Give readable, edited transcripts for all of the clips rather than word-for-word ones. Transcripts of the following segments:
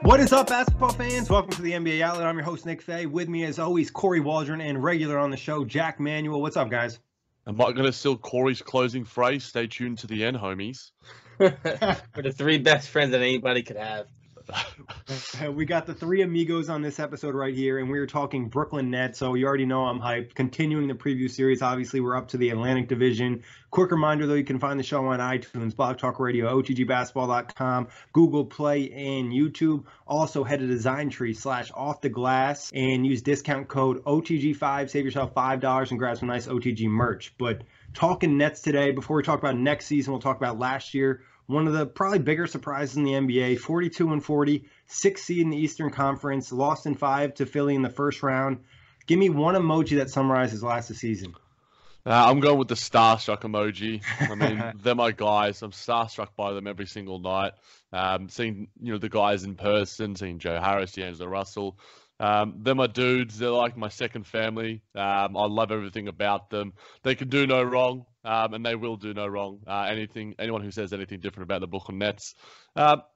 What is up, basketball fans? Welcome to the NBA Outlet. I'm your host, Nick Fay. With me, as always, Kory, Waldron, and regular on the show, Jac Manuell. What's up, guys? I'm not going to steal Kory's closing phrase. Stay tuned to the end, homies. We're the three best friends that anybody could have. We got the three amigos on this episode right here, and we were talking Brooklyn Nets, so you already know I'm hyped. Continuing the preview series, obviously, we're up to the Atlantic Division. Quick reminder, though, you can find the show on iTunes, Blog Talk Radio, OTGBasketball.com, Google Play, and YouTube. Also, head to DesignTree/OffTheGlass and use discount code OTG5. Save yourself $5 and grab some nice OTG merch. But talking Nets today, before we talk about next season, we'll talk about last year. One of the probably bigger surprises in the NBA, 42-40, 6th seed in the Eastern Conference, lost in 5 to Philly in the first round. Give me one emoji that summarizes last season. I'm going with the starstruck emoji. I mean, they're my guys. I'm starstruck by them every single night. Seeing the guys in person, seeing Joe Harris, D'Angelo Russell. They're my dudes. They're like my second family. I love everything about them. They can do no wrong, and they will do no wrong. Anyone who says anything different about the Brooklyn Nets.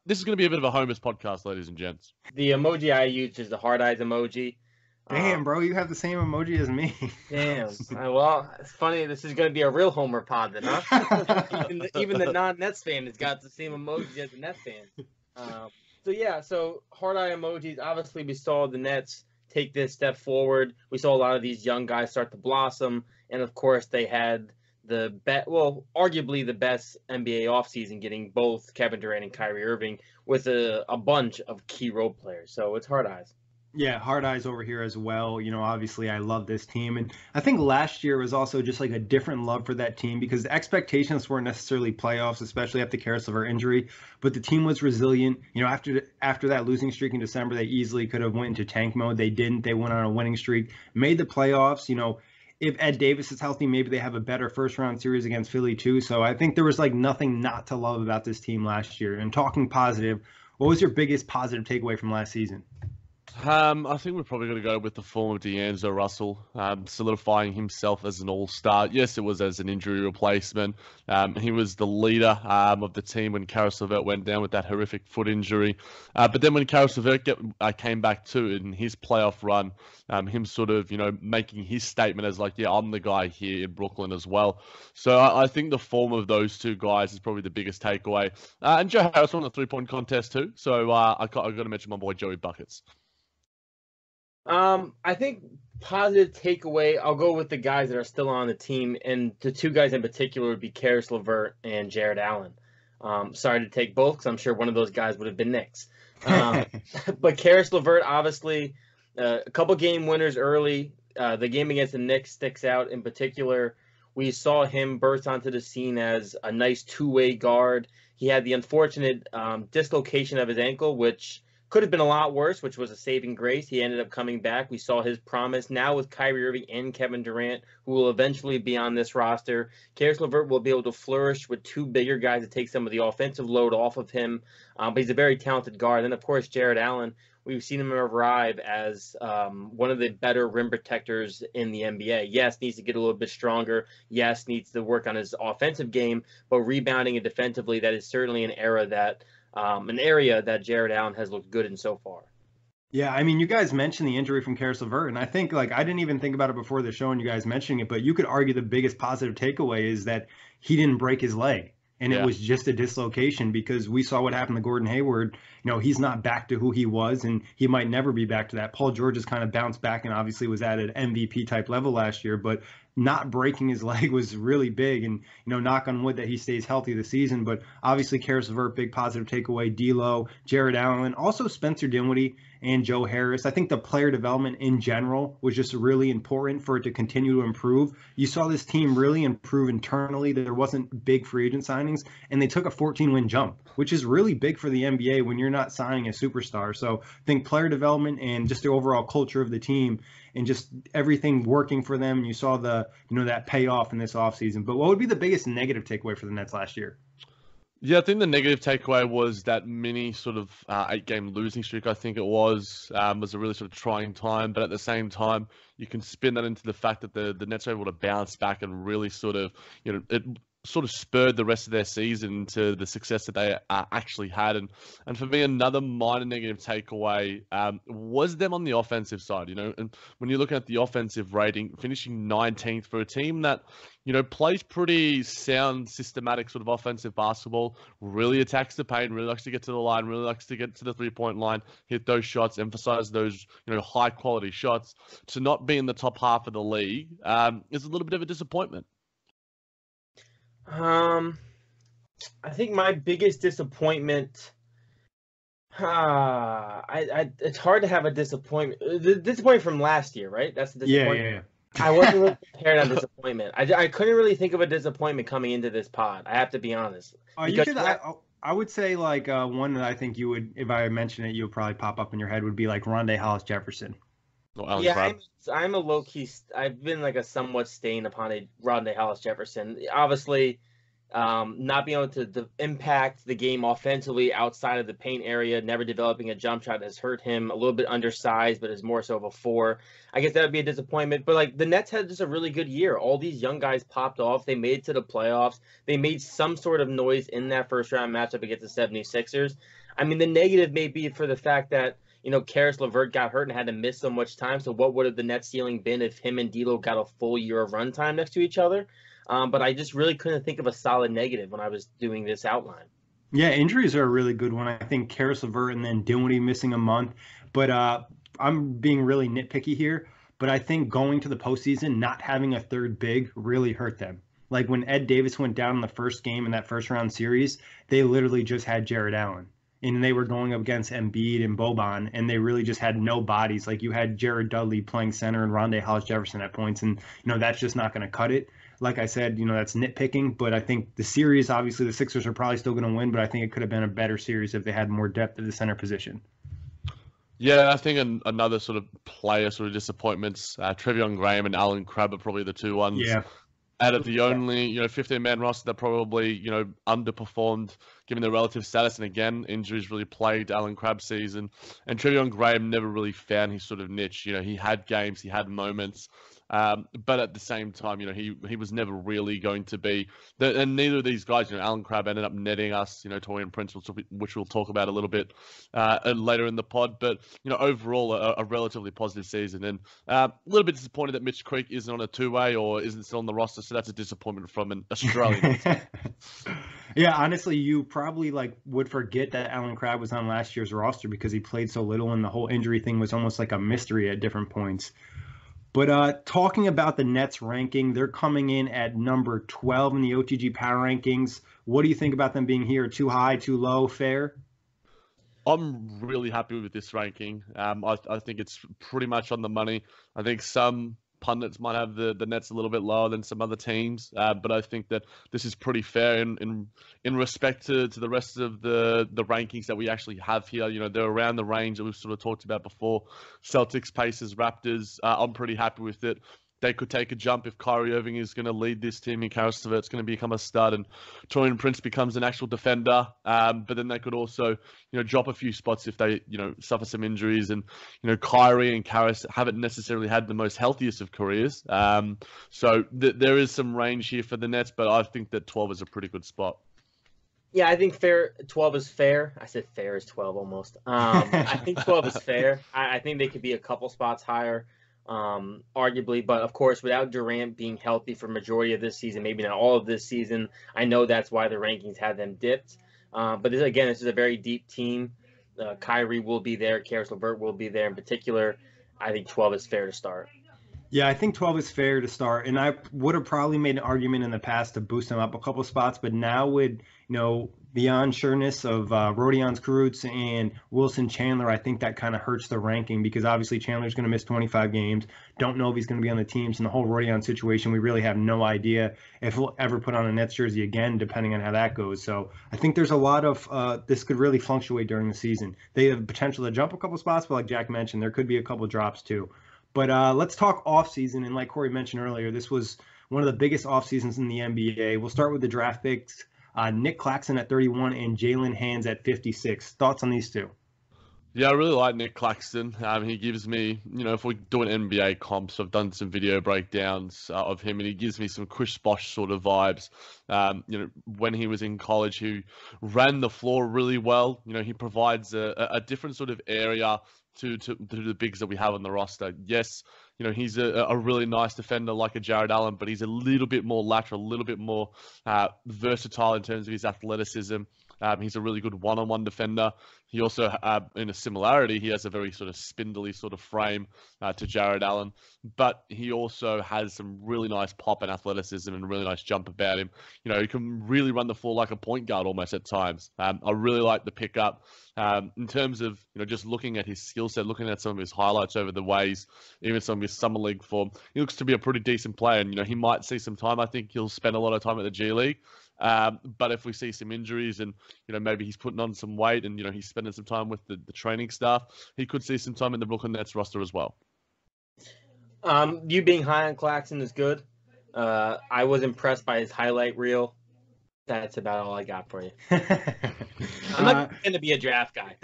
This is going to be a bit of a homers podcast, ladies and gents. The emoji I use is the hard eyes emoji. Damn, bro, you have the same emoji as me. Damn. Well, it's funny. This is going to be a real homer pod then, huh? even the non-Nets fan has got the same emoji as the Nets fan. So hard eye emojis. Obviously, we saw the Nets take this step forward. We saw a lot of these young guys start to blossom, and of course, they had arguably the best NBA offseason, getting both Kevin Durant and Kyrie Irving with a bunch of key role players. So it's hard eyes. Yeah, hard eyes over here as well. Obviously I love this team. And I think last year was also just like a different love for that team because the expectations weren't necessarily playoffs, especially after Caris LeVert injury. But the team was resilient. After that losing streak in December, they easily could have went into tank mode. They didn't. They went on a winning streak, made the playoffs. If Ed Davis is healthy, maybe they have a better first-round series against Philly too. So I think there was like nothing not to love about this team last year. And talking positive, what was your biggest positive takeaway from last season? I think we're probably going to go with the form of D'Angelo Russell, solidifying himself as an all-star. Yes, it was as an injury replacement. He was the leader of the team when Caris LeVert went down with that horrific foot injury. But then when Caris LeVert came back too in his playoff run, him sort of, making his statement as like, yeah, I'm the guy here in Brooklyn as well. So I think the form of those two guys is probably the biggest takeaway. And Joe Harris won the three-point contest too. So I got to mention my boy Joey Buckets. I think positive takeaway, I'll go with the guys that are still on the team, and the two guys in particular would be Caris LeVert and Jared Allen. Sorry to take both because I'm sure one of those guys would have been Knicks. But Caris LeVert, obviously, a couple game winners early. The game against the Knicks sticks out in particular. We saw him burst onto the scene as a nice two-way guard. He had the unfortunate dislocation of his ankle, which could have been a lot worse, which was a saving grace. He ended up coming back. We saw his promise. Now with Kyrie Irving and Kevin Durant, who will eventually be on this roster, Caris LeVert will be able to flourish with two bigger guys to take some of the offensive load off of him. But he's a very talented guard. And, of course, Jared Allen, we've seen him arrive as one of the better rim protectors in the NBA. Yes, needs to get a little bit stronger. Yes, needs to work on his offensive game. But rebounding and defensively, that is certainly an area that Jared Allen has looked good in so far. Yeah, I mean, you guys mentioned the injury from Caris LeVert, and I think, I didn't even think about it before the show and you guys mentioning it, but you could argue the biggest positive takeaway is that he didn't break his leg. And it was just a dislocation because we saw what happened to Gordon Hayward. He's not back to who he was, and he might never be back to that. Paul George has kind of bounced back and obviously was at an MVP type level last year, but not breaking his leg was really big. And, knock on wood that he stays healthy this season. But obviously, Caris LeVert, big positive takeaway. D'Lo, Jared Allen, also Spencer Dinwiddie and Joe Harris. I think the player development in general was just really important for it to continue to improve. You saw this team really improve internally. There wasn't big free agent signings, and they took a 14-win jump, which is really big for the NBA when you're not signing a superstar. So I think player development and just the overall culture of the team and just everything working for them. And you saw that payoff in this offseason. But what would be the biggest negative takeaway for the Nets last year? Yeah, I think the negative takeaway was that mini sort of 8-game losing streak, I think it was a really sort of trying time. But at the same time, you can spin that into the fact that the Nets are able to bounce back and really sort of, it sort of spurred the rest of their season to the success that they actually had. And for me, another minor negative takeaway was them on the offensive side. And when you're looking at the offensive rating, finishing 19th for a team that plays pretty sound, systematic sort of offensive basketball, really attacks the paint, really likes to get to the line, really likes to get to the three-point line, hit those shots, emphasize those, high-quality shots. To not be in the top half of the league is a little bit of a disappointment. I think my biggest disappointment. It's hard to have a disappointment. The disappointment from last year, right? That's the disappointment. Yeah. I wasn't really prepared on disappointment. I couldn't really think of a disappointment coming into this pod. I have to be honest. I would say like one that I think you would, if I mention it, you would probably pop up in your head would be like Rondae Hollis-Jefferson. I'm a low-key. I've been like a somewhat stain upon a Rondae Hollis-Jefferson. Obviously, not being able to impact the game offensively outside of the paint area, never developing a jump shot has hurt him. A little bit undersized, but is more so of a 4. I guess that would be a disappointment. But like the Nets had just a really good year. All these young guys popped off. They made it to the playoffs. They made some sort of noise in that first round matchup against the 76ers. I mean, the negative may be for the fact that Caris LeVert got hurt and had to miss so much time. So what would have the Nets ceiling been if him and D'Lo got a full year of runtime next to each other? But I just really couldn't think of a solid negative when I was doing this outline. Yeah, injuries are a really good one. I think Caris LeVert and then Dinwiddie missing a month. But I'm being really nitpicky here. But I think going to the postseason, not having a third big really hurt them. Like when Ed Davis went down in the first game in that first round series, they literally just had Jared Allen. And they were going up against Embiid and Boban, and they really just had no bodies. Like you had Jared Dudley playing center and Rondae Hollis-Jefferson at points, and that's just not going to cut it. Like I said, that's nitpicking, but I think the series, obviously the Sixers are probably still going to win, but I think it could have been a better series if they had more depth at the center position. Yeah, I think another sort of player sort of disappointments, Treveon Graham and Alan Crabb are probably the two ones. Yeah. Out of the only, 15-man roster that probably, underperformed given their relative status. And again, injuries really plagued Alan Crabb's season. And Treveon Graham never really found his sort of niche. He had games, he had moments. But at the same time, he was never really going to be, and neither of these guys, Alan Crabb ended up netting us, Taurean Prince, which we'll talk about a little bit later in the pod. But, overall, a relatively positive season. And a little bit disappointed that Mitch Creek isn't on a two-way or isn't still on the roster. So that's a disappointment from an Australian. Yeah, honestly, you probably would forget that Alan Crabb was on last year's roster because he played so little and the whole injury thing was almost like a mystery at different points. But talking about the Nets ranking, they're coming in at number 12 in the OTG Power Rankings. What do you think about them being here? Too high, too low, fair? I'm really happy with this ranking. I think it's pretty much on the money. I think some pundits might have the Nets a little bit lower than some other teams, but I think that this is pretty fair in respect to the rest of the rankings that we actually have here. They're around the range that we've sort of talked about before. Celtics, Pacers, Raptors. I'm pretty happy with it. They could take a jump if Kyrie Irving is going to lead this team and Caris LeVert's going to become a stud and Taurean Prince becomes an actual defender. But then they could also, drop a few spots if they, suffer some injuries. And, Kyrie and Caris haven't necessarily had the most healthiest of careers. So there is some range here for the Nets, but I think that 12 is a pretty good spot. Yeah, I think 12 is fair. I said fair is 12 almost. I think 12 is fair. I think they could be a couple spots higher. Arguably, but of course, without Durant being healthy for majority of this season, maybe not all of this season, I know that's why the rankings had them dipped. But this is a very deep team. Kyrie will be there. Caris LeVert will be there in particular. I think 12 is fair to start. Yeah, I think 12 is fair to start. And I would have probably made an argument in the past to boost them up a couple spots. But now with, the unsureness of Rodion Kurucs and Wilson Chandler, I think that kind of hurts the ranking because obviously Chandler's going to miss 25 games. Don't know if he's going to be on the teams. And the whole Rodion situation, we really have no idea if he'll ever put on a Nets jersey again, depending on how that goes. So I think there's a lot of this could really fluctuate during the season. They have potential to jump a couple spots, but like Jack mentioned, there could be a couple drops too. But let's talk offseason. And like Kory mentioned earlier, this was one of the biggest off seasons in the NBA. We'll start with the draft picks. Nick Claxton at 31 and Jaylen Hands at 56. Thoughts on these two? Yeah, I really like Nick Claxton. He gives me, if we're doing NBA comps, I've done some video breakdowns of him, and he gives me some Chris Bosh sort of vibes. When he was in college, he ran the floor really well. He provides a different sort of area to the bigs that we have on the roster. Yes, he's a really nice defender like a Jared Allen, but he's a little bit more lateral, a little bit more versatile in terms of his athleticism. He's a really good one-on-one defender. He also, in a similarity, he has a very sort of spindly sort of frame to Jared Allen, but he also has some really nice pop and athleticism and really nice jump about him. He can really run the floor like a point guard almost at times. I really like the pickup. In terms of, just looking at his skill set, looking at some of his highlights over the ways, even some of his summer league form, he looks to be a pretty decent player. And, he might see some time. I think he'll spend a lot of time at the G League. But if we see some injuries and, maybe he's putting on some weight and, he's spending some time with the training staff, he could see some time in the Brooklyn Nets roster as well. You being high on Claxton is good. I was impressed by his highlight reel. That's about all I got for you. I'm not going to be a draft guy.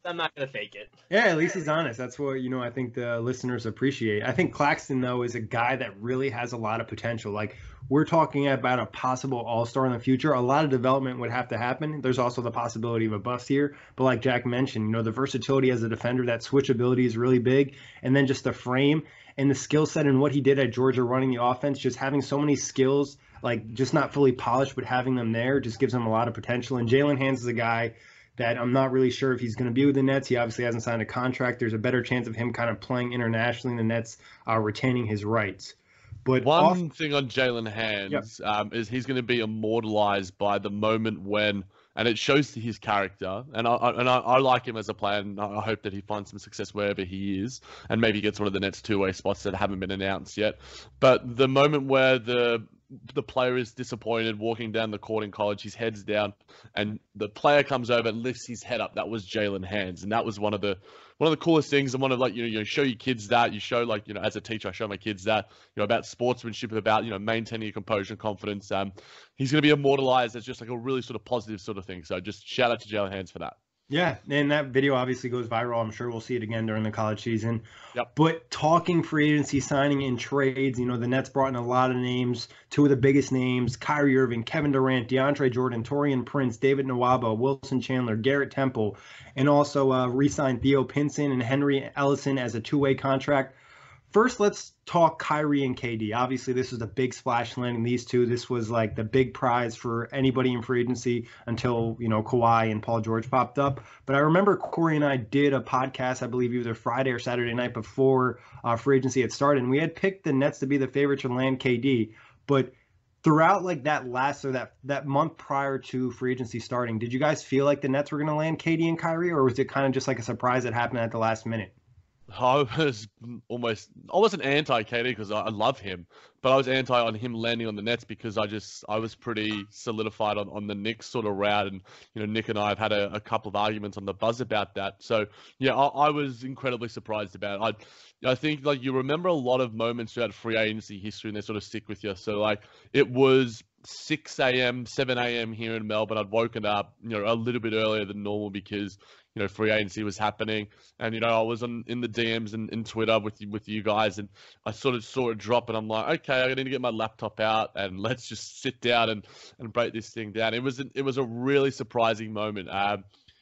I'm not going to fake it. Yeah, at least he's honest. That's what, I think the listeners appreciate. I think Claxton, though, is a guy that really has a lot of potential. Like, we're talking about a possible all-star in the future. A lot of development would have to happen. There's also the possibility of a bust here. But like Jack mentioned, the versatility as a defender, that switchability is really big. And then just the frame and the skill set and what he did at Georgia running the offense, just having so many skills, like just not fully polished, but having them there just gives him a lot of potential. And Jaylen Hands is a guy that I'm not really sure if he's going to be with the Nets. He obviously hasn't signed a contract. There's a better chance of him kind of playing internationally and the Nets retaining his rights. But one thing on Jaylen Hands is he's going to be immortalized by the moment when, and it shows to his character, and I like him as a player, and I hope that he finds some success wherever he is, and maybe gets one of the Nets two-way spots that haven't been announced yet. But the moment where the player is disappointed walking down the court in college, his head's down, and the player comes over and lifts his head up. That was Jaylen Hands, and that was one of the coolest things. And one of show your kids that. You show as a teacher, I show my kids that about sportsmanship, about maintaining your composure and confidence. He's going to be immortalized as just like a really sort of positive sort of thing. So just shout out to Jaylen Hands for that. Yeah, and that video obviously goes viral. I'm sure we'll see it again during the college season. Yep. But talking free agency, signing and trades, the Nets brought in a lot of names, two of the biggest names, Kyrie Irving, Kevin Durant, DeAndre Jordan, Taurean Prince, David Nwaba, Wilson Chandler, Garrett Temple, and also re-signed Theo Pinson and Henry Ellison as a two-way contract. First, let's talk Kyrie and KD. Obviously, this was a big splash landing these two. This was like the big prize for anybody in free agency until, Kawhi and Paul George popped up. But I remember Kory and I did a podcast, I believe either Friday or Saturday night before free agency had started. And we had picked the Nets to be the favorite to land KD. But throughout like that that month prior to free agency starting, did you guys feel like the Nets were going to land KD and Kyrie? Or was it kind of just like a surprise that happened at the last minute? I wasn't anti-KD because I love him, but I was anti on him landing on the Nets because I was pretty solidified on the Knicks sort of route, and Nick and I have had a couple of arguments on the buzz about that. So yeah, I was incredibly surprised about it. I think you remember a lot of moments throughout free agency history, and they sort of stick with you. So it was 6 a.m., 7 a.m. here in Melbourne. I'd woken up, a little bit earlier than normal because free agency was happening, and I was in the DMs and in Twitter with you guys, and I sort of saw it drop, and I'm like, okay, I need to get my laptop out and let's just sit down and break this thing down. It was a really surprising moment.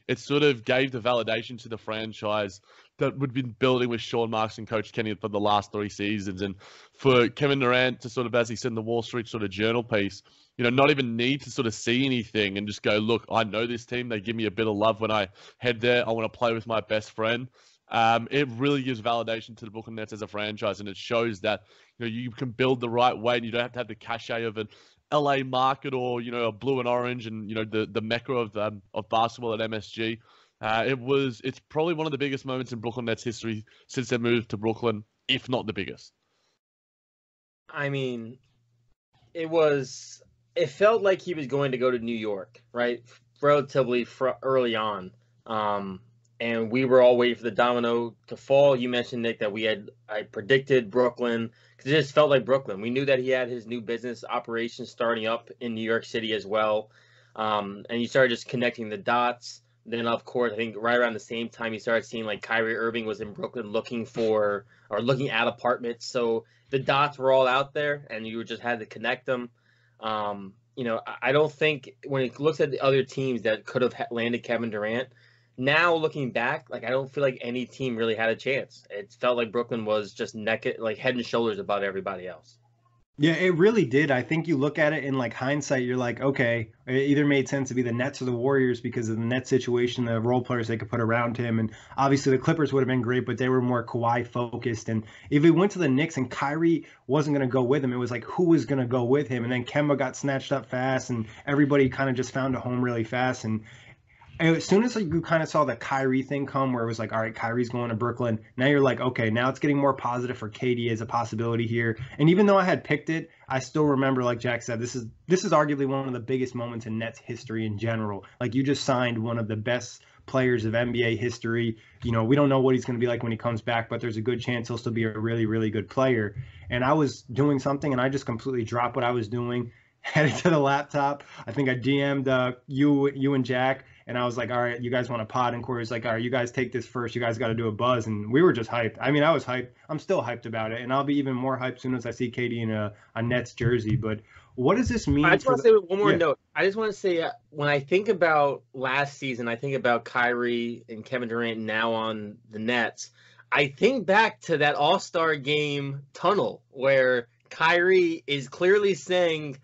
It sort of gave the validation to the franchise that we'd been building with Sean Marks and Coach Kenny for the last 3 seasons, and for Kevin Durant to sort of, as he said in the Wall Street sort of journal piece, not even need to sort of see anything and just go, look, I know this team. They give me a bit of love when I head there. I want to play with my best friend. It really gives validation to the Brooklyn Nets as a franchise, and it shows that you can build the right way, and you don't have to have the cachet of an LA market or a blue and orange and the mecca of basketball at MSG. It's probably one of the biggest moments in Brooklyn Nets history since they moved to Brooklyn, if not the biggest. I mean, it felt like he was going to go to New York, right? Relatively early on. And we were all waiting for the domino to fall. You mentioned, Nick, that I predicted Brooklyn because it just felt like Brooklyn. We knew that he had his new business operations starting up in New York City as well. And you started just connecting the dots. Then, of course, I think right around the same time, you started seeing like Kyrie Irving was in Brooklyn looking at apartments. So the dots were all out there, and you just had to connect them. I don't think when it looks at the other teams that could have landed Kevin Durant, now looking back, like I don't feel like any team really had a chance. It felt like Brooklyn was just head and shoulders above everybody else. Yeah, it really did. I think you look at it in like hindsight, you're like, okay, it either made sense to be the Nets or the Warriors because of the net situation, the role players they could put around him. And obviously the Clippers would have been great, but they were more Kawhi focused. And if he went to the Knicks and Kyrie wasn't going to go with him, it was like, who was going to go with him? And then Kemba got snatched up fast and everybody kind of just found a home really fast. And as soon as you kind of saw the Kyrie thing come, where it was like, all right, Kyrie's going to Brooklyn. Now you're like, okay, now it's getting more positive for KD as a possibility here. And even though I had picked it, I still remember, like Jack said, this is arguably one of the biggest moments in Nets history in general. Like you just signed one of the best players of NBA history. We don't know what he's going to be like when he comes back, but there's a good chance he'll still be a really, really good player. And I was doing something, and I just completely dropped what I was doing, headed to the laptop. I think I DM'd you and Jack. And I was like, all right, you guys want a pod? And Kory's like, all right, you guys take this first. You guys got to do a buzz. And we were just hyped. I mean, I was hyped. I'm still hyped about it. And I'll be even more hyped soon as I see KD in a Nets jersey. But what does this mean? I just want to say one more note. I just want to say when I think about last season, I think about Kyrie and Kevin Durant now on the Nets. I think back to that All-Star game tunnel where Kyrie is clearly saying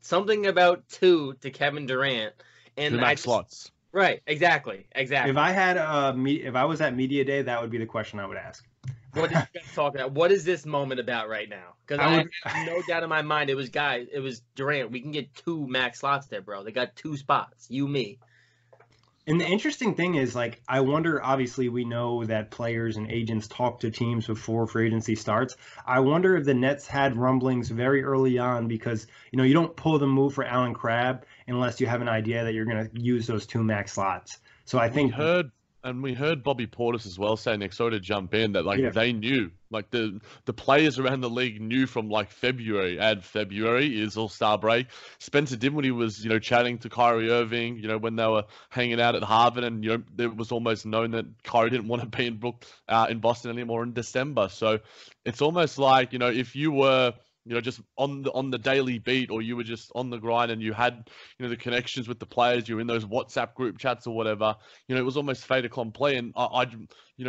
something about two to Kevin Durant. And slots. Right, exactly. If I was at media day, that would be the question I would ask. What did you guys talk about? What is this moment about right now? Because I have no doubt in my mind it was Durant. We can get 2 max slots there, bro. They got 2 spots. You, me. And the interesting thing is, like, I wonder, obviously, we know that players and agents talk to teams before free agency starts. I wonder if the Nets had rumblings very early on because, you don't pull the move for Allen Crabbe unless you have an idea that you're going to use those 2 max slots. So I think we heard Bobby Portis as well say next door to jump in that they knew, like the players around the league knew from like February, and February is All-Star break. Spencer Dinwiddie was, chatting to Kyrie Irving, when they were hanging out at Harvard, and it was almost known that Kyrie didn't want to be in Boston anymore in December. So it's almost like, if you were just on the daily beat, or you were just on the grind and you had, the connections with the players, you were in those WhatsApp group chats or whatever, it was almost fait accompli. And I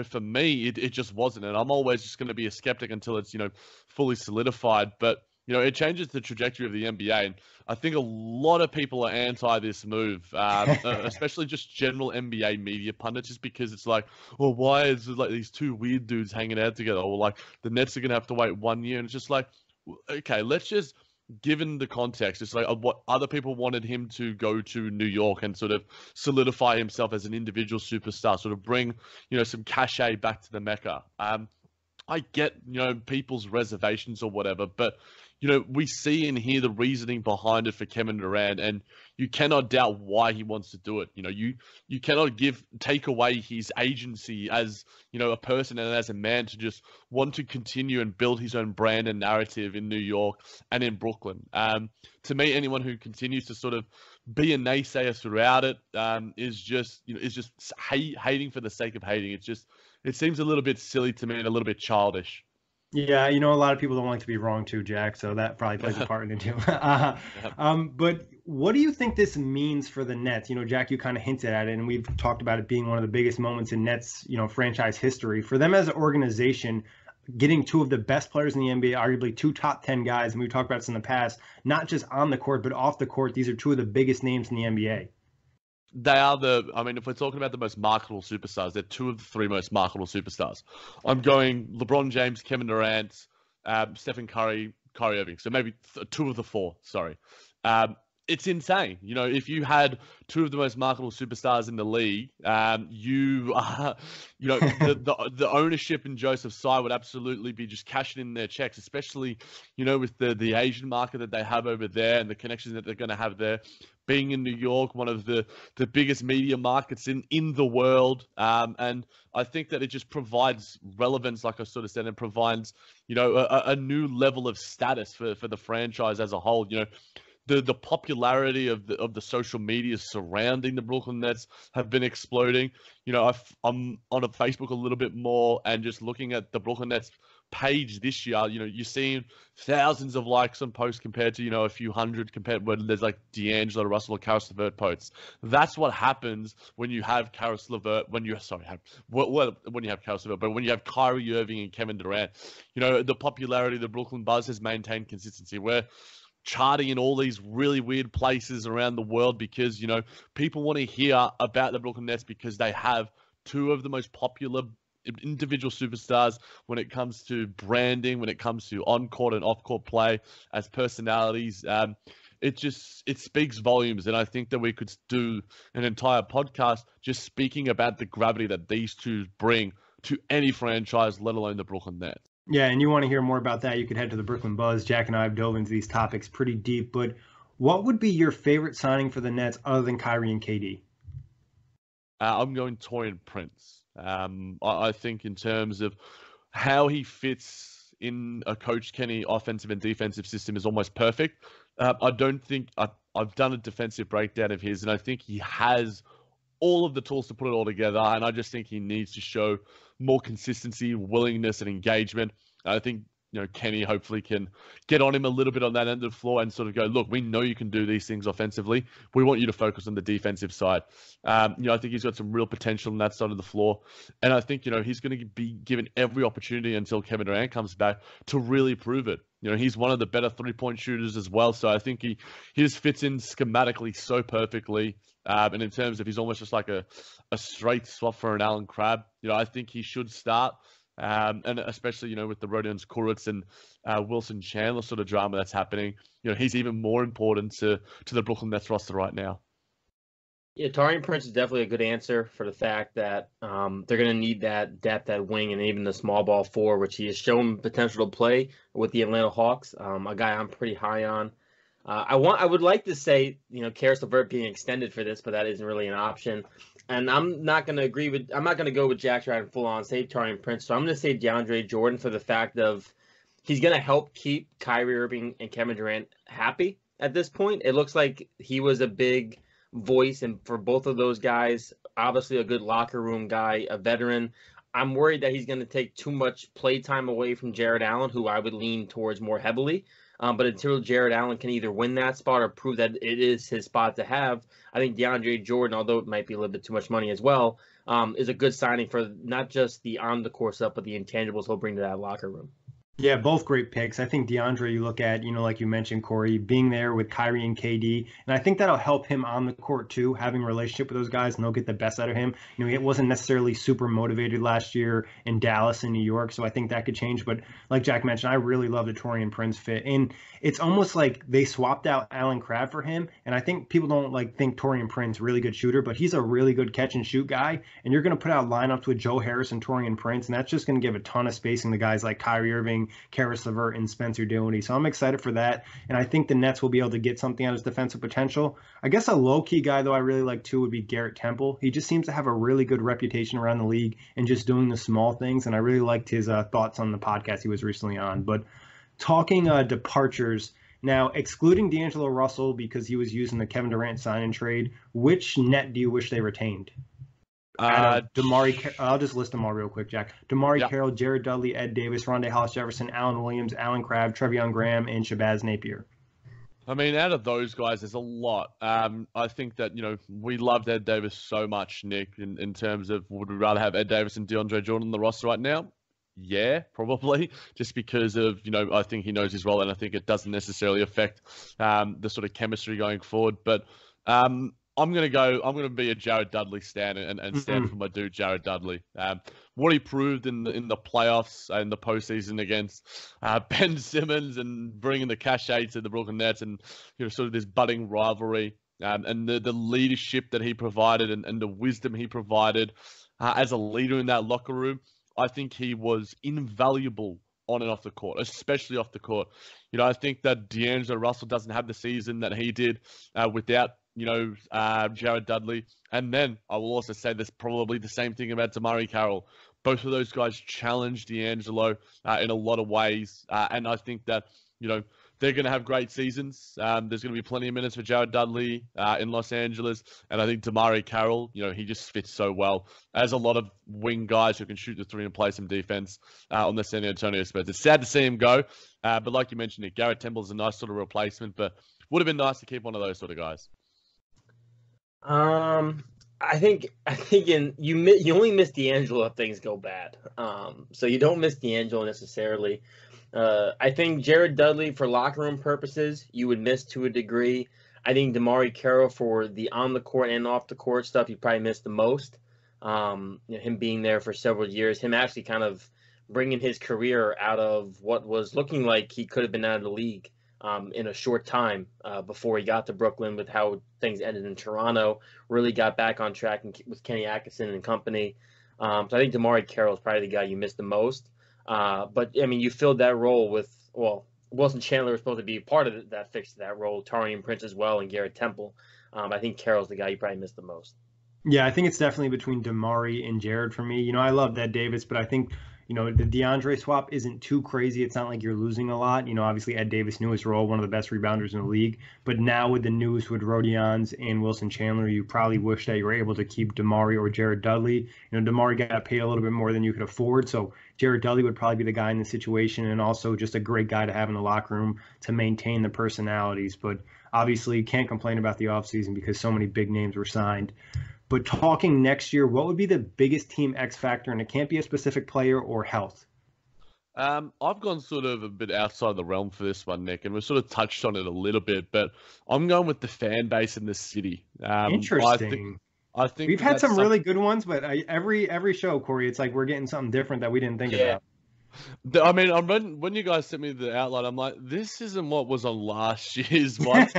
for me, it just wasn't. And I'm always just going to be a skeptic until it's, fully solidified. But, it changes the trajectory of the NBA. And I think a lot of people are anti this move, especially just general NBA media pundits, just because it's like, well, why is it like these 2 weird dudes hanging out together? Or like the Nets are going to have to wait 1 year. And it's just like, okay, let's just, given the context, it's like what other people wanted him to go to New York and sort of solidify himself as an individual superstar, sort of bring, some cachet back to the Mecca. I get, people's reservations or whatever, but, we see and hear the reasoning behind it for Kevin Durant, and you cannot doubt why he wants to do it. You cannot take away his agency as, a person and as a man to just want to continue and build his own brand and narrative in New York and in Brooklyn. To me, anyone who continues to sort of be a naysayer throughout it is just hating for the sake of hating. It seems a little bit silly to me and a little bit childish. Yeah, a lot of people don't like to be wrong too, Jack, so that probably plays a part in it too. But what do you think this means for the Nets? Jack, you kind of hinted at it, and we've talked about it being one of the biggest moments in Nets, franchise history. For them as an organization, getting 2 of the best players in the NBA, arguably 2 top 10 guys, and we've talked about this in the past, not just on the court, but off the court, these are 2 of the biggest names in the NBA. They are if we're talking about the most marketable superstars, they're 2 of the 3 most marketable superstars. I'm going LeBron James, Kevin Durant, Stephen Curry, Kyrie Irving. So maybe 2 of the 4, sorry. It's insane. If you had 2 of the most marketable superstars in the league, the ownership in Joseph Tsai would absolutely be just cashing in their checks, especially, with the Asian market that they have over there and the connections that they're going to have there. Being in New York, one of the biggest media markets in the world. And I think that it just provides relevance, like I sort of said, and provides, a new level of status for the franchise as a whole. the popularity of the social media surrounding the Brooklyn Nets have been exploding. I'm on a Facebook a little bit more, and just looking at the Brooklyn Nets page this year, you're seeing thousands of likes on posts compared to, a few hundred compared when there's like D'Angelo Russell or Caris LeVert posts. That's what happens when you have Caris LeVert, when you have Caris LeVert, but when you have Kyrie Irving and Kevin Durant, the popularity of the Brooklyn Buzz has maintained consistency. We're charting in all these really weird places around the world because, people want to hear about the Brooklyn Nets because they have two of the most popular individual superstars when it comes to branding, when it comes to on-court and off-court play as personalities. It speaks volumes, and I think that we could do an entire podcast just speaking about the gravity that these two bring to any franchise, let alone the Brooklyn Nets. Yeah, and you want to hear more about that, you could head to the Brooklyn Buzz. Jack and I have dove into these topics pretty deep, but what would be your favorite signing for the Nets other than Kyrie and KD? I'm going Taurean Prince. I think in terms of how he fits in a Coach Kenny offensive and defensive system is almost perfect. I don't think I've done a defensive breakdown of his, and I think he has all of the tools to put it all together. And I just think he needs to show more consistency, willingness, and engagement. I think Kenny hopefully can get on him a little bit on that end of the floor and sort of go, look, we know you can do these things offensively. We want you to focus on the defensive side. I think he's got some real potential on that side of the floor. And I think, he's going to be given every opportunity until Kevin Durant comes back to really prove it. He's one of the better three-point shooters as well. So I think he just fits in schematically so perfectly. And in terms of he's almost just like a straight swap for an Allen Crabbe, I think he should start. And especially, with the Rodions Kurucs and Wilson Chandler sort of drama that's happening, he's even more important to the Brooklyn Nets roster right now. Yeah, Taurean Prince is definitely a good answer for the fact that they're going to need that depth at wing and even the small ball four, which he has shown potential to play with the Atlanta Hawks, a guy I'm pretty high on. I would like to say, Caris LeVert being extended for this, but that isn't really an option. And I'm not going to go with Jack Ryan full on, say Taurean Prince. So I'm going to say DeAndre Jordan for the fact of he's going to help keep Kyrie Irving and Kevin Durant happy at this point. It looks like he was a big voice, and for both of those guys, obviously a good locker room guy, a veteran. I'm worried that he's going to take too much play time away from Jared Allen, who I would lean towards more heavily. But until Jared Allen can either win that spot or prove that it is his spot to have, I think DeAndre Jordan, although it might be a little bit too much money as well, is a good signing for not just the on-the-court stuff, but the intangibles he'll bring to that locker room. Yeah, both great picks. I think DeAndre, you look at, like you mentioned, Kory, being there with Kyrie and KD, and I think that'll help him on the court too, having a relationship with those guys, and they'll get the best out of him. He wasn't necessarily super motivated last year in Dallas and New York, so I think that could change. But like Jack mentioned, I really love the Taurean Prince fit, and it's almost like they swapped out Allen Crabbe for him. And I think people don't think Taurean Prince really good shooter, but he's a really good catch and shoot guy. And you're going to put out lineups with Joe Harris and Taurean Prince, and that's just going to give a ton of spacing to guys like Kyrie Irving, Caris LeVert, and Spencer Dinwiddie. So I'm excited for that. And I think the Nets will be able to get something out of his defensive potential. I guess a low-key guy, though, I really like, too, would be Garrett Temple. He just seems to have a really good reputation around the league and just doing the small things. And I really liked his thoughts on the podcast he was recently on. But talking departures, now excluding D'Angelo Russell because he was using the Kevin Durant sign-and trade, which Net do you wish they retained? I'll just list them all real quick, Jack. DeMarre Carroll, Jared Dudley, Ed Davis, Rondae Hollis-Jefferson, Allen Williams, Allen Crabbe, Treveon Graham, and Shabazz Napier. I mean, out of those guys, there's a lot. I think that, we loved Ed Davis so much, Nick, in terms of would we rather have Ed Davis and DeAndre Jordan on the roster right now? Yeah, probably, just because of, I think he knows his role, and I think it doesn't necessarily affect the sort of chemistry going forward. But I'm going to be a Jared Dudley stan and stand for my dude, Jared Dudley. What he proved in the playoffs and the postseason against Ben Simmons and bringing the cachet to the Brooklyn Nets and, sort of this budding rivalry and the leadership that he provided and the wisdom he provided as a leader in that locker room, I think he was invaluable on and off the court, especially off the court. I think that D'Angelo Russell doesn't have the season that he did without Jared Dudley. And then I will also say there's probably the same thing about DeMarre Carroll. Both of those guys challenged D'Angelo in a lot of ways. And I think that, they're going to have great seasons. There's going to be plenty of minutes for Jared Dudley in Los Angeles. And I think DeMarre Carroll, he just fits so well. As a lot of wing guys who can shoot the three and play some defense on the San Antonio Spurs. It's sad to see him go. But like you mentioned, Nick, Garrett Temple's a nice sort of replacement, but would have been nice to keep one of those sort of guys. I think you only miss D'Angelo if things go bad. So you don't miss D'Angelo necessarily. I think Jared Dudley, for locker room purposes, you would miss to a degree. I think DeMarre Carroll, for the on the court and off the court stuff, you probably miss the most. Him being there for several years, him actually kind of bringing his career out of what was looking like he could have been out of the league in a short time before he got to Brooklyn, with how things ended in Toronto, really got back on track with Kenny Atkinson and company. So I think DeMarre Carroll is probably the guy you missed the most. But, I mean, you filled that role with, Wilson Chandler was supposed to be part of that fix that role, Taurean Prince as well, and Garrett Temple. I think Carroll's the guy you probably missed the most. Yeah, I think it's definitely between DeMarre and Jared for me. I love Ed Davis, but I think the DeAndre swap isn't too crazy. It's not like you're losing a lot. Obviously Ed Davis knew his role, one of the best rebounders in the league. But now with the news with Rodions and Wilson Chandler, you probably wish that you were able to keep DeMarre or Jared Dudley. DeMarre got paid a little bit more than you could afford. So Jared Dudley would probably be the guy in the situation, and also just a great guy to have in the locker room to maintain the personalities. But obviously you can't complain about the offseason because so many big names were signed. But talking next year, what would be the biggest team X factor? And it can't be a specific player or health. I've gone sort of a bit outside the realm for this one, Nick, and we've sort of touched on it a little bit, but I'm going with the fan base in the city. Interesting. I think we've had some really good ones, but every show, Kory, it's like we're getting something different that we didn't think about. I mean, when you guys sent me the outline, I'm like, this isn't what was on last year's one.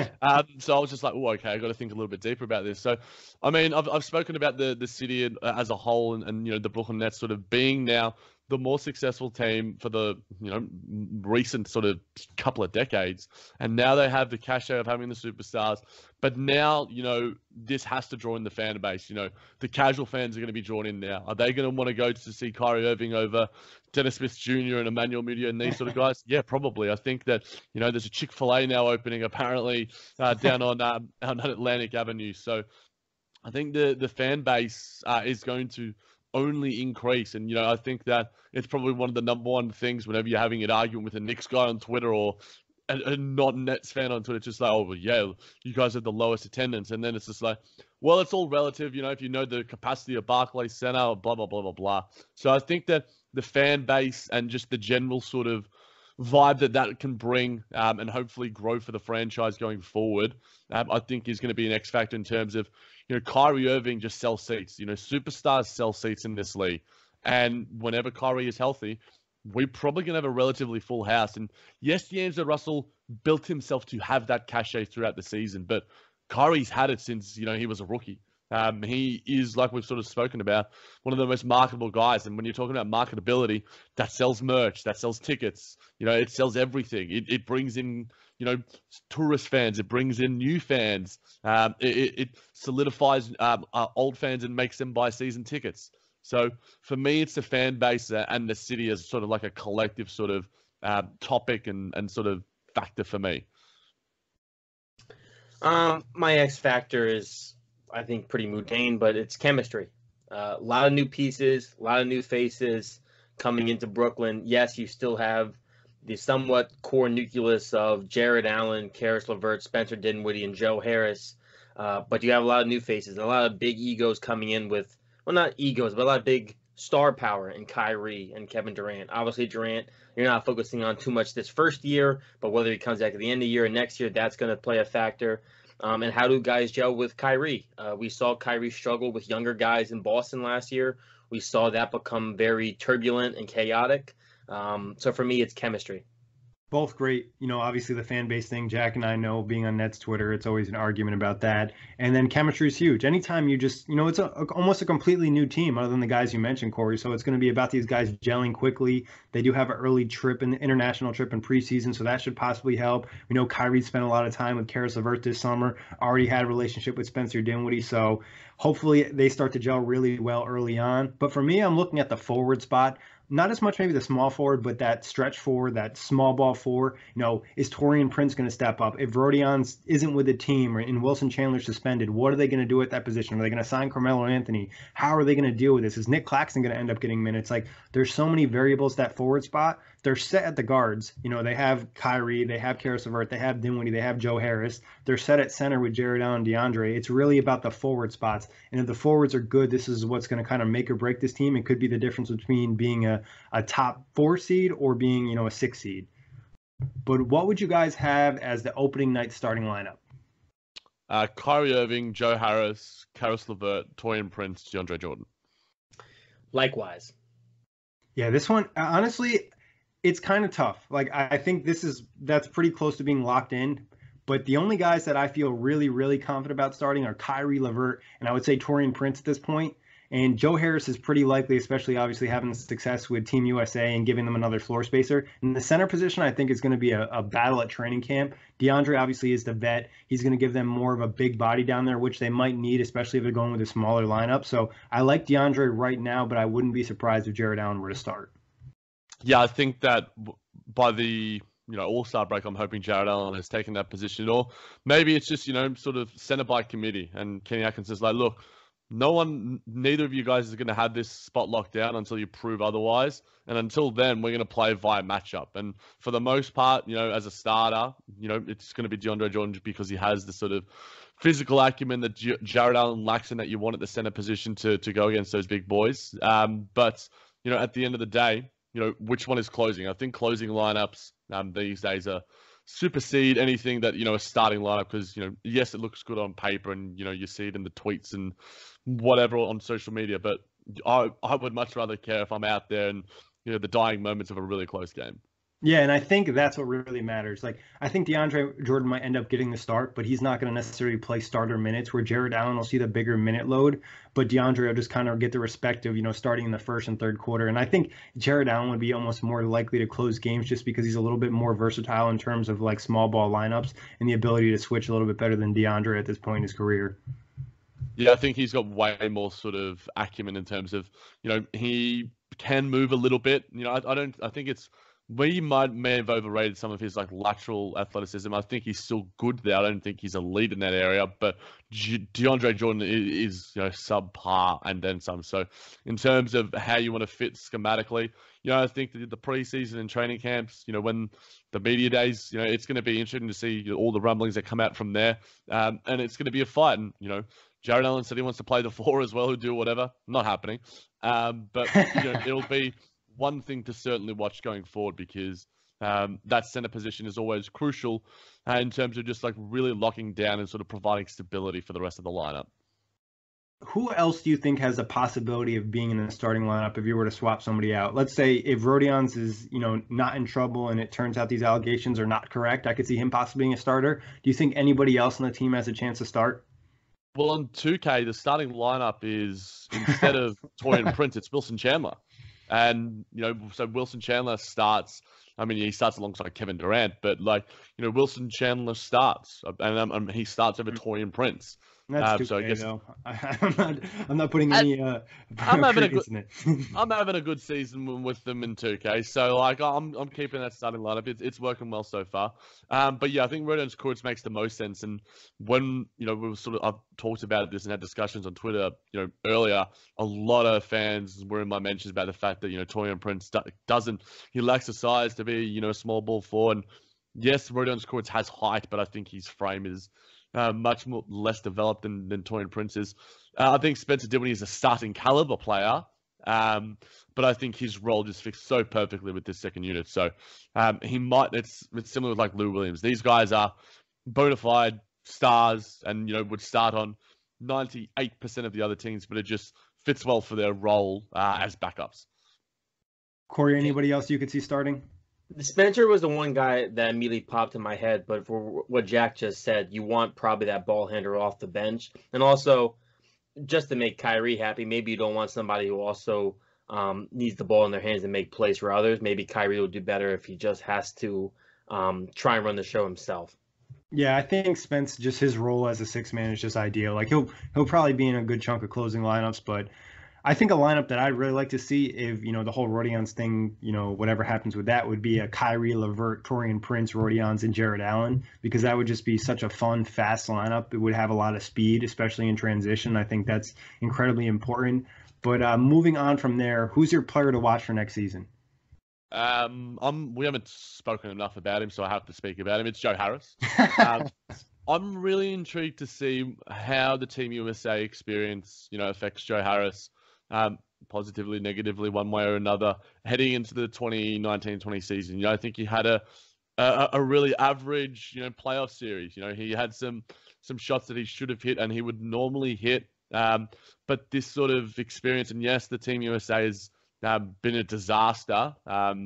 So I was just like, oh, okay, I got to think a little bit deeper about this. So, I mean, I've spoken about the city as a whole, and the Brooklyn Nets sort of being now the more successful team for the recent sort of couple of decades, and now they have the cachet of having the superstars. But now this has to draw in the fan base. The casual fans are going to be drawn in now. Are they going to want to go to see Kyrie Irving over Dennis Smith Jr. and Emmanuel Mudiay and these sort of guys? Yeah, probably. I think that there's a Chick-fil-A now opening apparently down on Atlantic Avenue. So I think the fan base is going to only increase. And, I think that it's probably one of the number one things whenever you're having an argument with a Knicks guy on Twitter or a non-Nets fan on Twitter, it's just like, oh, well, yeah, you guys have the lowest attendance. And then it's just like, well, it's all relative, if you know the capacity of Barclays Center, or blah, blah, blah, blah, blah. So I think that the fan base and just the general sort of vibe that can bring and hopefully grow for the franchise going forward, I think is going to be an X factor in terms of, Kyrie Irving just sells seats. Superstars sell seats in this league. And whenever Kyrie is healthy, we're probably going to have a relatively full house. And yes, D'Angelo Russell built himself to have that cachet throughout the season, but Kyrie's had it since, he was a rookie. He is, like we've sort of spoken about, one of the most marketable guys. And when you're talking about marketability, that sells merch, that sells tickets, it sells everything. It brings in, tourist fans, it brings in new fans. It solidifies old fans and makes them buy season tickets. So for me, it's the fan base and the city as sort of like a collective sort of topic and sort of factor for me. My X factor is, I think, pretty mundane, but it's chemistry. A lot of new pieces, a lot of new faces coming into Brooklyn. Yes, you still have the somewhat core nucleus of Jared Allen, Karis LeVert, Spencer Dinwiddie, and Joe Harris. But you have a lot of new faces, a lot of big egos coming in with, well, not egos, but a lot of big star power in Kyrie and Kevin Durant. Obviously, Durant, you're not focusing on too much this first year, but whether he comes back at the end of the year and next year, that's going to play a factor. And how do guys gel with Kyrie? We saw Kyrie struggle with younger guys in Boston last year. We saw that become very turbulent and chaotic. So for me, it's chemistry. Both great. Obviously the fan base thing, Jack and I know, being on Nets Twitter, it's always an argument about that. And then chemistry is huge. Anytime you just, it's almost a completely new team other than the guys you mentioned, Kory. So it's going to be about these guys gelling quickly. They do have an early trip, an international trip in preseason, so that should possibly help. We know Kyrie spent a lot of time with Karis LeVert this summer, already had a relationship with Spencer Dinwiddie. So hopefully they start to gel really well early on. But for me, I'm looking at the forward spot. not as much maybe the small forward, but that stretch forward, that small ball four. Is Taurean Prince going to step up? If Rodions isn't with the team and Wilson Chandler suspended, what are they going to do at that position? Are they going to sign Carmelo Anthony? How are they going to deal with this? Is Nick Claxton going to end up getting minutes? Like, there's so many variables that forward spot. They're set at the guards. They have Kyrie, they have Karis LeVert, they have Dinwiddie, they have Joe Harris. They're set at center with Jared Allen, DeAndre. It's really about the forward spots. And if the forwards are good, this is what's going to kind of make or break this team. It could be the difference between being a top 4 seed or being, a 6 seed. But what would you guys have as the opening night starting lineup? Kyrie Irving, Joe Harris, Karis LeVert, Taurean Prince, DeAndre Jordan. Likewise. Yeah, this one, honestly, it's kind of tough. Like, I think that's pretty close to being locked in. But the only guys that I feel really, really confident about starting are Kyrie, LeVert, and I would say Taurean Prince at this point. And Joe Harris is pretty likely, especially obviously having success with Team USA and giving them another floor spacer. In the center position, I think is going to be a battle at training camp. DeAndre obviously is the vet. He's going to give them more of a big body down there, which they might need, especially if they're going with a smaller lineup. So I like DeAndre right now, but I wouldn't be surprised if Jared Allen were to start. Yeah, I think that by the All-Star break, I'm hoping Jared Allen has taken that position. Or maybe it's just, sort of center by committee. And Kenny Atkinson's like, look, neither of you guys is going to have this spot locked down until you prove otherwise. And until then, we're going to play via matchup. And for the most part, as a starter, it's going to be DeAndre Jordan just because he has the sort of physical acumen that Jared Allen lacks and that you want at the center position to go against those big boys. But, at the end of the day, which one is closing? I think closing lineups these days are supersede anything that, a starting lineup because, yes, it looks good on paper and, you see it in the tweets and whatever on social media. But I would much rather care if I'm out there and, the dying moments of a really close game. Yeah, and I think that's what really matters. Like, I think DeAndre Jordan might end up getting the start, but he's not going to necessarily play starter minutes, where Jared Allen will see the bigger minute load, but DeAndre will just kind of get the respect of, starting in the first and third quarter. And I think Jared Allen would be almost more likely to close games just because he's a little bit more versatile in terms of, like, small ball lineups and the ability to switch a little bit better than DeAndre at this point in his career. Yeah, I think he's got way more sort of acumen in terms of, he can move a little bit. I think it's, we may have overrated some of his lateral athleticism. I think he's still good there. I don't think he's elite in that area, but DeAndre Jordan is subpar and then some. So in terms of how you want to fit schematically, I think that the preseason and training camps, when the media days, it's going to be interesting to see all the rumblings that come out from there, and it's going to be a fight. And Jared Allen said he wants to play the 4 as well, do whatever. Not happening, but it'll be one thing to certainly watch going forward because that center position is always crucial in terms of just really locking down and sort of providing stability for the rest of the lineup. Who else do you think has a possibility of being in the starting lineup if you were to swap somebody out? Let's say if Rodions is, not in trouble and it turns out these allegations are not correct, I could see him possibly being a starter. Do you think anybody else on the team has a chance to start? Well, on 2K, the starting lineup is, instead of Taurean Prince, it's Wilson Chandler. And, so Wilson Chandler starts, he starts alongside Kevin Durant, but Wilson Chandler starts and he starts over Taurean Prince. That's so I guess though. I'm not putting any I'm having in it. I'm having a good season with them in 2K, so I'm keeping that starting lineup. It's working well so far. But yeah, I think Rodon's Courts makes the most sense. And when I've talked about this and had discussions on Twitter, earlier, a lot of fans were in my mentions about the fact that Taurean Prince he lacks the size to be a small ball forward. And yes, Rodon's Courts has height, but I think his frame is much less developed than Taurean Prince is. I think Spencer Dinwiddie is a starting caliber player, but I think his role just fits so perfectly with this second unit. So he might. It's similar with Lou Williams. These guys are bona fide stars, and would start on 98% of the other teams, but it just fits well for their role as backups. Kory, anybody else you could see starting? Spencer was the one guy that immediately popped in my head, but for what Jack just said, you want probably that ball handler off the bench. And also, just to make Kyrie happy, maybe you don't want somebody who also needs the ball in their hands and make plays for others. Maybe Kyrie will do better if he just has to try and run the show himself. Yeah, I think Spence, just his role as a 6-man is just ideal. He'll probably be in a good chunk of closing lineups, but I think a lineup that I'd really like to see if, the whole Rodions thing, whatever happens with that would be a Kyrie, LeVert, Taurean Prince, Rodions, and Jared Allen, because that would just be such a fun, fast lineup. It would have a lot of speed, especially in transition. I think that's incredibly important. But moving on from there, who's your player to watch for next season? We haven't spoken enough about him, so I have to speak about him. It's Joe Harris. I'm really intrigued to see how the Team USA experience, affects Joe Harris, positively, negatively, one way or another, heading into the 2019-20 season. I think he had a really average, playoff series. He had some shots that he should have hit and he would normally hit. But this sort of experience, and yes, the Team USA has been a disaster, at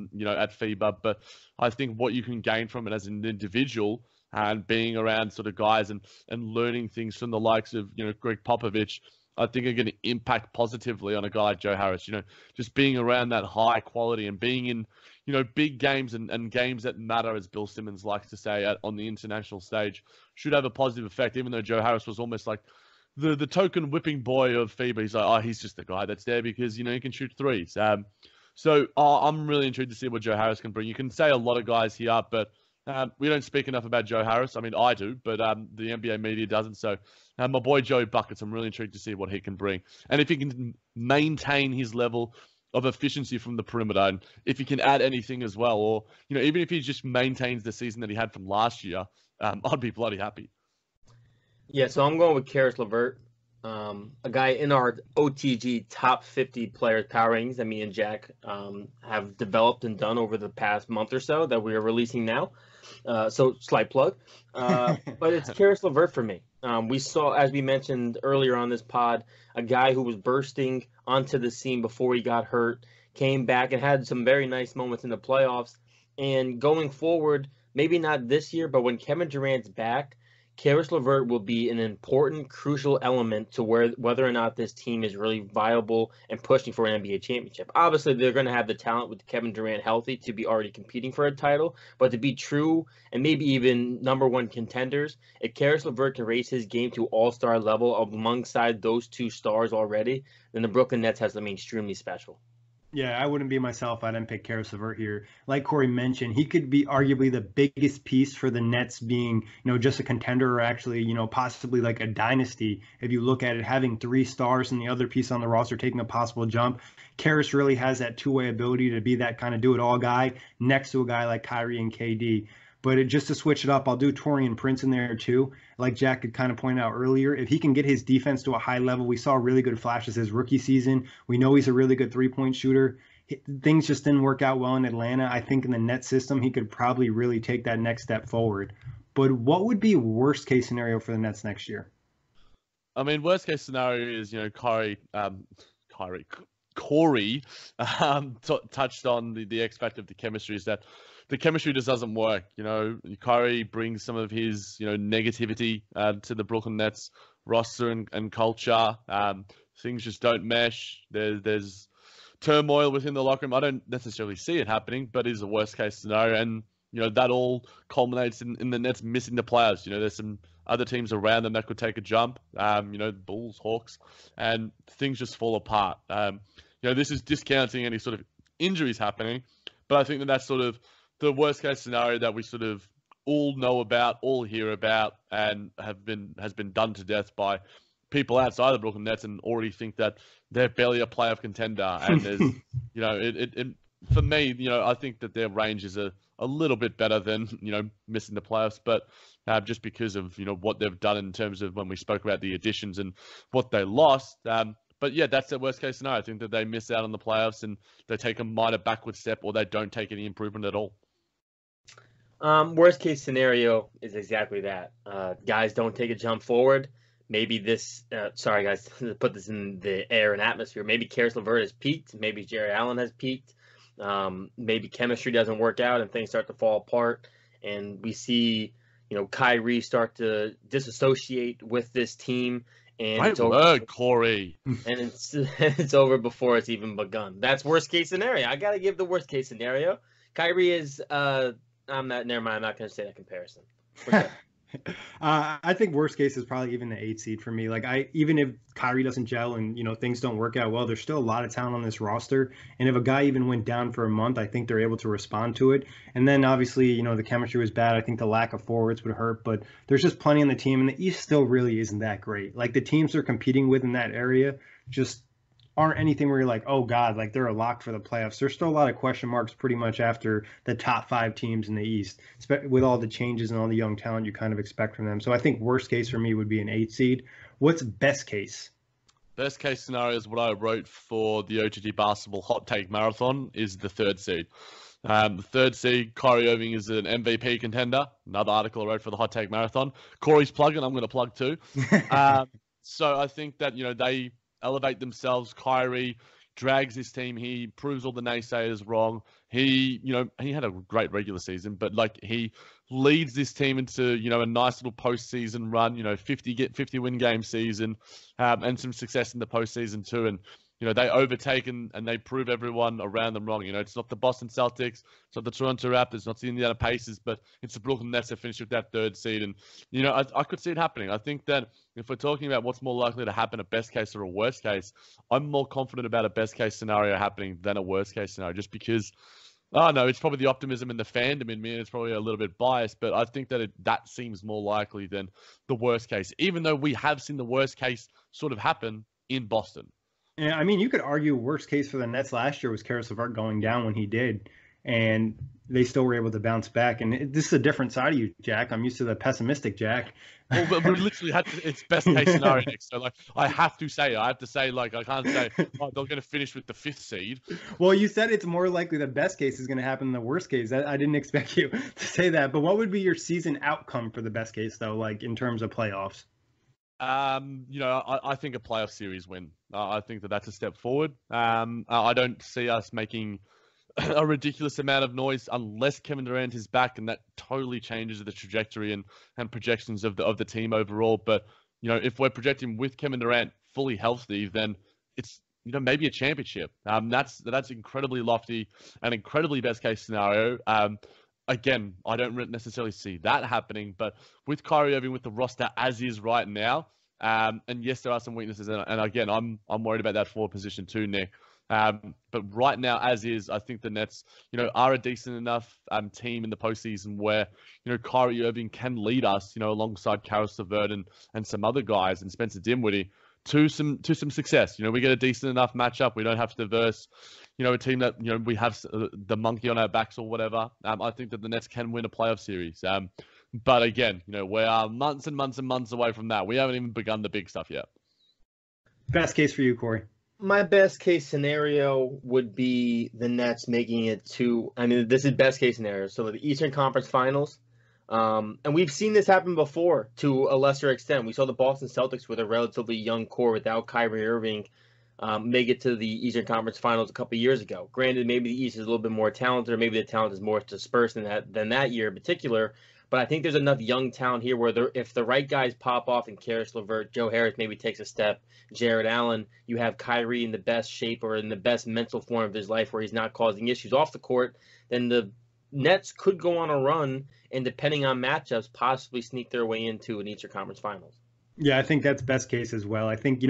FIBA, but I think what you can gain from it as an individual and being around sort of guys and learning things from the likes of, Greg Popovich, I think are going to impact positively on a guy like Joe Harris. Just being around that high quality and being in, big games and games that matter, as Bill Simmons likes to say, on the international stage, should have a positive effect, even though Joe Harris was almost like the token whipping boy of FIBA. He's like, he's just the guy that's there because, he can shoot threes. So I'm really intrigued to see what Joe Harris can bring. You can say a lot of guys here, but we don't speak enough about Joe Harris. I mean, I do, but the NBA media doesn't. So my boy Joey Buckets, I'm really intrigued to see what he can bring. And if he can maintain his level of efficiency from the perimeter, and if he can add anything as well, or, even if he just maintains the season that he had from last year, I'd be bloody happy. Yeah, so I'm going with Karis LeVert, a guy in our OTG top 50 players power rankings that me and Jack have developed and done over the past month or so that we are releasing now. So slight plug, but it's Karis LeVert for me. We saw, as we mentioned earlier on this pod, a guy who was bursting onto the scene before he got hurt, came back and had some very nice moments in the playoffs. And going forward, maybe not this year, but when Kevin Durant's back, Karis LeVert will be an important, crucial element to whether or not this team is really viable and pushing for an NBA championship. Obviously, they're going to have the talent with Kevin Durant healthy to be already competing for a title, but to be true and maybe even number one contenders, if Karis LeVert can raise his game to all-star level alongside those two stars already, then the Brooklyn Nets has something extremely special. Yeah, I wouldn't be myself. I didn't pick Karis LeVert here. Like Kory mentioned, he could be arguably the biggest piece for the Nets being, just a contender or actually, possibly like a dynasty. If you look at it, having 3 stars and the other piece on the roster taking a possible jump, Karis really has that two-way ability to be that kind of do-it-all guy next to a guy like Kyrie and KD. But just to switch it up, I'll do Taurean Prince in there too. Like Jack had kind of pointed out earlier, if he can get his defense to a high level, we saw really good flashes his rookie season. We know he's a really good three-point shooter. Things just didn't work out well in Atlanta. I think in the net system, he could probably really take that next step forward. But what would be worst case scenario for the Nets next year? I mean, worst case scenario is, Kory touched on the X factor of the chemistry, is that the chemistry just doesn't work. Kyrie brings some of his, negativity to the Brooklyn Nets roster and culture. Things just don't mesh. There's turmoil within the locker room. I don't necessarily see it happening, but it is a worst case scenario. And, that all culminates in the Nets missing the playoffs. There's some other teams around them that could take a jump, Bulls, Hawks, and things just fall apart. This is discounting any sort of injuries happening, but I think that's sort of the worst case scenario that we sort of all know about, all hear about, and has been done to death by people outside the Brooklyn Nets, and already think that they're barely a playoff contender. And there's, for me, I think that their range is a little bit better than, missing the playoffs, but just because of, what they've done in terms of when we spoke about the additions and what they lost. But yeah, that's the worst case scenario. I think that they miss out on the playoffs and they take a minor backward step, or they don't take any improvement at all. Worst case scenario is exactly that. Guys don't take a jump forward. Maybe this, sorry guys, to put this in the air and atmosphere. Maybe Karis LeVert has peaked. Maybe Jared Allen has peaked. Maybe chemistry doesn't work out and things start to fall apart. And we see, Kyrie start to disassociate with this team. And it's over, Kory. And it's over before it's even begun. That's worst case scenario. I got to give the worst case scenario. Kyrie is, never mind. I'm not going to say that comparison. I think worst case is probably even the 8 seed for me. Like even if Kyrie doesn't gel and things don't work out well, there's still a lot of talent on this roster. And if a guy even went down for a month, I think they're able to respond to it. And then obviously, the chemistry was bad. I think the lack of forwards would hurt, but there's just plenty on the team, and the East still really isn't that great. Like the teams they're competing with in that area just aren't anything where you're like, oh God, like they're a lock for the playoffs. There's still a lot of question marks pretty much after the top 5 teams in the East, with all the changes and all the young talent you kind of expect from them. So I think worst case for me would be an 8 seed. What's best case? Best case scenario is what I wrote for the OTT Basketball Hot Take Marathon is the 3rd seed. The 3rd seed, Kyrie Irving is an MVP contender. Another article I wrote for the Hot Take Marathon. Kory's plugging, I'm going to plug too. So I think that, they elevate themselves. Kyrie drags his team. He proves all the naysayers wrong. He had a great regular season, but he leads this team into, a nice little postseason run, 50 win game season, and some success in the postseason too. And, they overtake and they prove everyone around them wrong. It's not the Boston Celtics, it's not the Toronto Raptors, it's not the Indiana Pacers, but it's the Brooklyn Nets that finished with that 3rd seed. And, I could see it happening. I think that if we're talking about what's more likely to happen, a best case or a worst case, I'm more confident about a best case scenario happening than a worst case scenario, just because, it's probably the optimism and the fandom in me, and it's probably a little bit biased, but I think that that seems more likely than the worst case, even though we have seen the worst case sort of happen in Boston. Yeah, I mean, you could argue worst case for the Nets last year was Kyrie Irving going down when he did, and they still were able to bounce back. And this is a different side of you, Jack. I'm used to the pessimistic Jack. Well, but we literally had it's best case scenario, Nick. So I have to say, I can't say they're going to finish with the 5th seed. Well, you said it's more likely the best case is going to happen than the worst case. I didn't expect you to say that. But what would be your season outcome for the best case, though, like in terms of playoffs? I think a playoff series win. I think that's a step forward. I don't see us making a ridiculous amount of noise unless Kevin Durant is back, and that totally changes the trajectory and projections of the team overall. But if we're projecting with Kevin Durant fully healthy, then it's maybe a championship. That's incredibly lofty and incredibly best case scenario. Again, I don't necessarily see that happening, but with Kyrie Irving, with the roster as is right now, and yes, there are some weaknesses, and again, I'm worried about that forward position too, Nick. But right now, as is, I think the Nets, are a decent enough team in the postseason where, Kyrie Irving can lead us, alongside Caris LeVert and some other guys and Spencer Dinwiddie to some success. We get a decent enough matchup. We don't have to verse, a team that, we have the monkey on our backs or whatever. I think that the Nets can win a playoff series. But again, we are months and months and months away from that. We haven't even begun the big stuff yet. Best case for you, Kory? My best case scenario would be the Nets making it to, this is best case scenario, so the Eastern Conference Finals. And we've seen this happen before to a lesser extent. We saw the Boston Celtics with a relatively young core without Kyrie Irving make it to the Eastern Conference Finals a couple of years ago. Granted, maybe the East is a little bit more talented, or maybe the talent is more dispersed than that year in particular. But I think there's enough young talent here where if the right guys pop off, and Caris LeVert, Joe Harris maybe takes a step, Jared Allen, you have Kyrie in the best shape or in the best mental form of his life where he's not causing issues off the court, then the Nets could go on a run and, depending on matchups, possibly sneak their way into an Eastern Conference Finals. Yeah, I think that's best case as well. I think,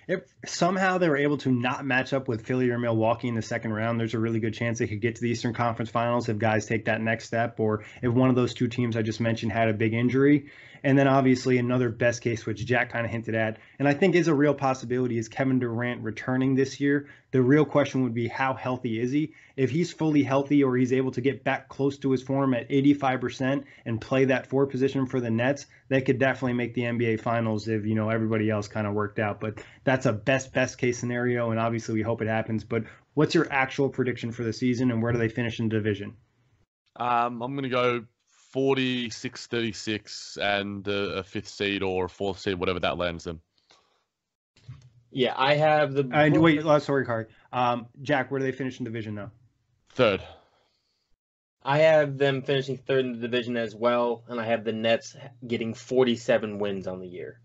if somehow they were able to not match up with Philly or Milwaukee in the second round, there's a really good chance they could get to the Eastern Conference Finals if guys take that next step, or if one of those two teams I just mentioned had a big injury. And then obviously another best case, which Jack kind of hinted at, and I think is a real possibility, is Kevin Durant returning this year. The real question would be, how healthy is he? If he's fully healthy, or he's able to get back close to his form at 85% and play that forward position for the Nets, they could definitely make the NBA Finals if, everybody else kind of worked out. But that's a best case scenario, and obviously we hope it happens. But what's your actual prediction for the season, and where do they finish in the division? I'm going to go 46-36 and a 5th seed or 4th seed, whatever that lands them. Yeah, I have the... wait, sorry, Kyrie. Jack, where do they finish in division now? 3rd. I have them finishing 3rd in the division as well, and I have the Nets getting 47 wins on the year.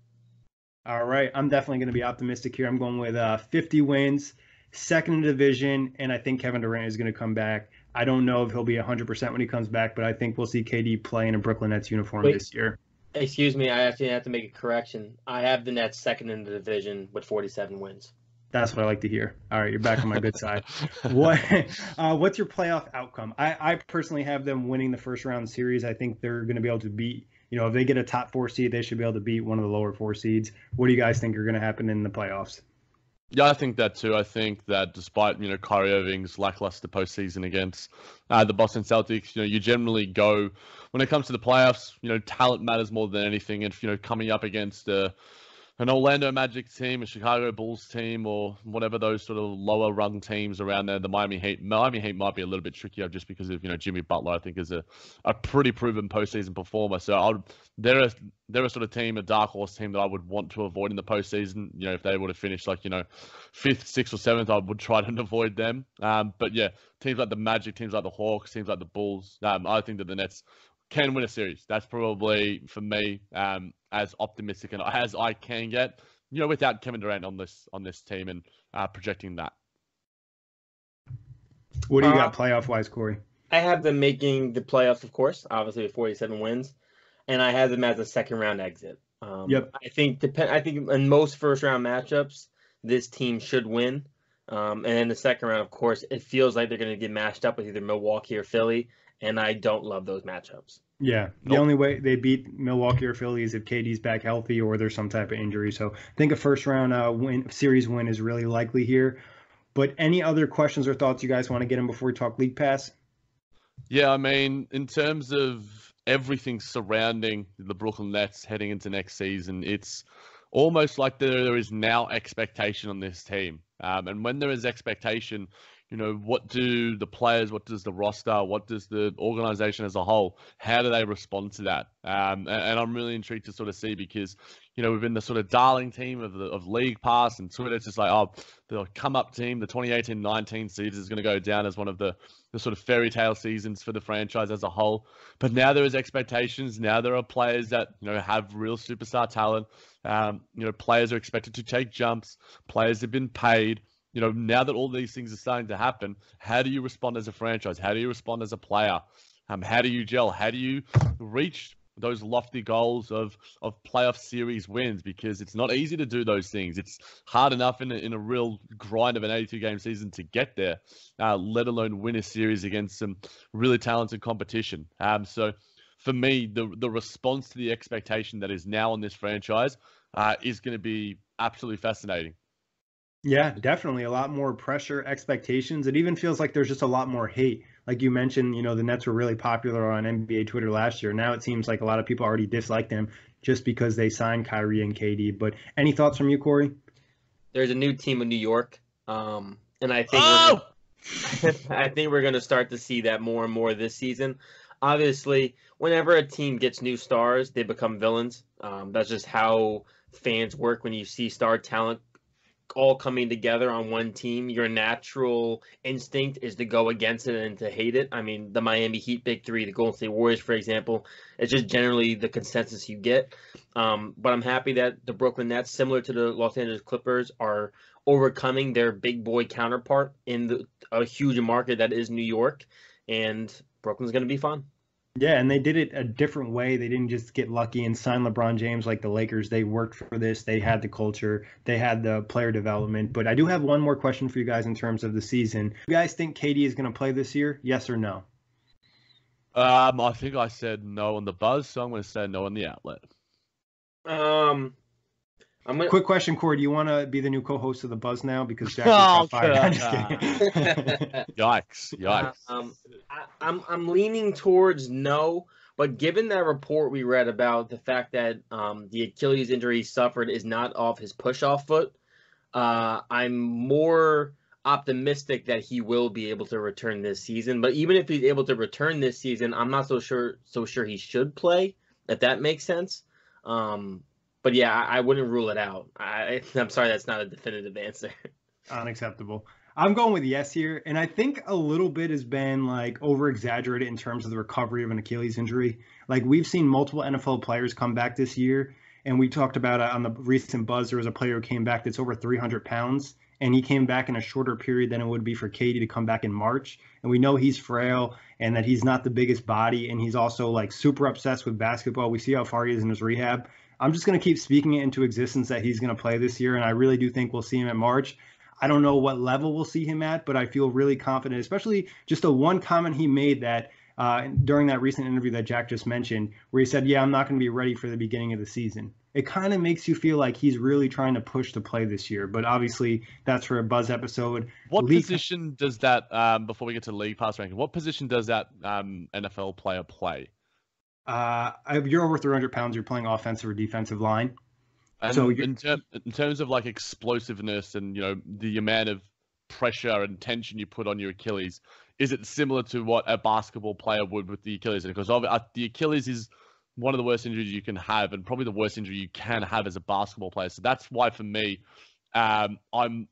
All right, I'm definitely going to be optimistic here. I'm going with 50 wins, 2nd in the division, and I think Kevin Durant is going to come back. I don't know if he'll be 100% when he comes back, but I think we'll see KD play in a Brooklyn Nets uniform this year. Excuse me, I actually have to make a correction. I have the Nets second in the division with 47 wins. That's what I like to hear. All right, you're back on my good side. What's your playoff outcome? I personally have them winning the first round series. I think they're going to be able to beat, if they get a top 4 seed, they should be able to beat one of the lower 4 seeds. What do you guys think are going to happen in the playoffs? Yeah, I think that too. I think that despite, Kyrie Irving's lackluster postseason against the Boston Celtics, you generally go, when it comes to the playoffs, talent matters more than anything. And, coming up against an Orlando Magic team, a Chicago Bulls team, or whatever those sort of lower rung teams around there, the Miami Heat. Miami Heat might be a little bit trickier just because of, Jimmy Butler, I think, is a pretty proven postseason performer. So they're a sort of team, a dark horse team that I would want to avoid in the postseason. If they were to finish like, 5th, 6th, or 7th, I would try to avoid them. But yeah, teams like the Magic, teams like the Hawks, teams like the Bulls, I think that the Nets can win a series. That's probably, for me, as optimistic and as I can get, without Kevin Durant on this team and projecting that. What do you got playoff-wise, Kory? I have them making the playoffs, of course, obviously with 47 wins, and I have them as a second-round exit. Yep. I think in most first-round matchups, this team should win. And in the second round, of course, it feels like they're going to get matched up with either Milwaukee or Philly, and I don't love those matchups. Yeah, the only way they beat Milwaukee or Philly is if KD's back healthy or there's some type of injury. So I think a first-round series win is really likely here. But any other questions or thoughts you guys want to get in before we talk League Pass? Yeah, I mean, in terms of everything surrounding the Brooklyn Nets heading into next season, it's almost like there is now expectation on this team. And when there is expectation, what do the players, what does the roster, what does the organization as a whole, how do they respond to that? And I'm really intrigued to sort of see because, we've been the sort of darling team of League Pass and Twitter. It's just like, the come up team, the 2018-19 season is going to go down as one of the sort of fairy tale seasons for the franchise as a whole. But now there is expectations. Now there are players that, have real superstar talent. Players are expected to take jumps. Players have been paid. Now that all these things are starting to happen, how do you respond as a franchise? How do you respond as a player? How do you gel? How do you reach those lofty goals of playoff series wins? Because it's not easy to do those things. It's hard enough in a real grind of an 82-game season to get there, let alone win a series against some really talented competition. So for me, the response to the expectation that is now on this franchise is going to be absolutely fascinating. Yeah, definitely. A lot more pressure, expectations. It even feels like there's just a lot more hate. Like you mentioned, the Nets were really popular on NBA Twitter last year. Now it seems like a lot of people already dislike them just because they signed Kyrie and KD. But any thoughts from you, Kory? There's a new team in New York, and I think I think we're going to start to see that more and more this season. Obviously, whenever a team gets new stars, they become villains. That's just how fans work when you see star talent all coming together on one team. Your natural instinct is to go against it and to hate it. I mean, the Miami Heat Big Three, the Golden State Warriors, for example, it's just generally the consensus you get. But I'm happy that the Brooklyn Nets, similar to the Los Angeles Clippers, are overcoming their big boy counterpart in a huge market that is New York, and Brooklyn's going to be fun. Yeah, and they did it a different way. They didn't just get lucky and sign LeBron James like the Lakers. They worked for this. They had the culture. They had the player development. But I do have one more question for you guys in terms of the season. You guys think KD is going to play this year? Yes or no? I think I said no on the buzz, so I'm going to say no on the outlet. Quick question, Kory. Do you want to be the new co-host of the Buzz now? Because Jack got fired. Yikes! I'm leaning towards no, but given that report we read about the fact that the Achilles injury he suffered is not off his push-off foot, I'm more optimistic that he will be able to return this season. But even if he's able to return this season, I'm not so sure he should play, if that makes sense. But yeah, I wouldn't rule it out. I'm sorry, that's not a definitive answer. Unacceptable. I'm going with yes here, and I think a little bit has been like over-exaggerated in terms of the recovery of an Achilles injury. Like we've seen multiple NFL players come back this year, and we talked about on the recent Buzz, there was a player who came back that's over 300 pounds, and he came back in a shorter period than it would be for KD to come back in March. And we know he's frail and that he's not the biggest body, and he's also like super obsessed with basketball. We see how far he is in his rehab. I'm just going to keep speaking it into existence that he's going to play this year, and I really do think we'll see him in March. I don't know what level we'll see him at, but I feel really confident, especially just the one comment he made that during that recent interview that Jack just mentioned, where he said, yeah, I'm not going to be ready for the beginning of the season. It kind of makes you feel like he's really trying to push to play this year, but obviously that's for a Buzz episode. What position does that, before we get to league pass ranking, what position does that NFL player play? If you're over 300 pounds, you're playing offensive or defensive line. And so in terms of like explosiveness and, you know, the amount of pressure and tension you put on your Achilles, is it similar to what a basketball player would with the Achilles? Because the Achilles is one of the worst injuries you can have, and probably the worst injury you can have as a basketball player. So that's why, for me, I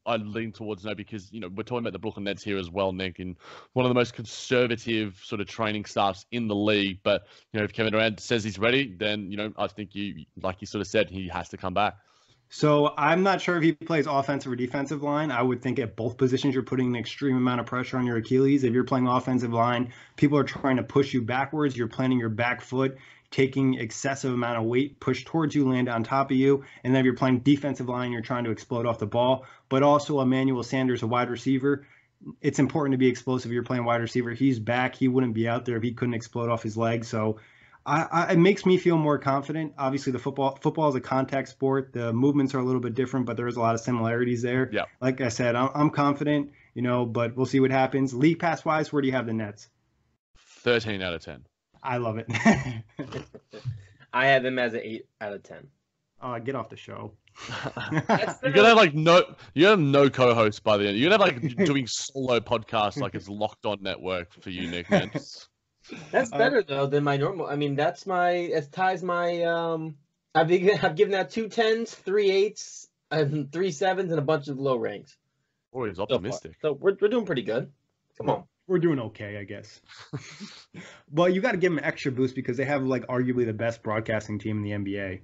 lean towards no, because, you know, we're talking about the Brooklyn Nets here as well, Nick, and one of the most conservative sort of training staffs in the league. But, you know, if Kevin Durant says he's ready, then, you know, I think like you sort of said, he has to come back. So I'm not sure if he plays offensive or defensive line. I would think at both positions you're putting an extreme amount of pressure on your Achilles. If you're playing offensive line, people are trying to push you backwards. You're planting your back foot, taking excessive amount of weight, push towards you, land on top of you. And then if you're playing defensive line, you're trying to explode off the ball. But also Emmanuel Sanders, a wide receiver, it's important to be explosive if you're playing wide receiver. He's back. He wouldn't be out there if he couldn't explode off his leg. So it makes me feel more confident. Obviously, the football is a contact sport. The movements are a little bit different, but there's a lot of similarities there. Yeah. Like I said, I'm confident, you know, but we'll see what happens. League pass wise, where do you have the Nets? 13 out of 10. I love it. I have them as an 8 out of 10. Get off the show. You're gonna have like no co-hosts by the end. You're gonna have like doing solo podcasts like it's Locked On Network for you, Nick, man. That's better though than my normal. I mean, it ties my I've given that 2 10s, 3 8s, and 3 7s, and a bunch of low ranks. Oh, he's optimistic. So we're doing pretty good. Come on. We're doing okay, I guess. Well, you got to give them an extra boost because they have like arguably the best broadcasting team in the NBA.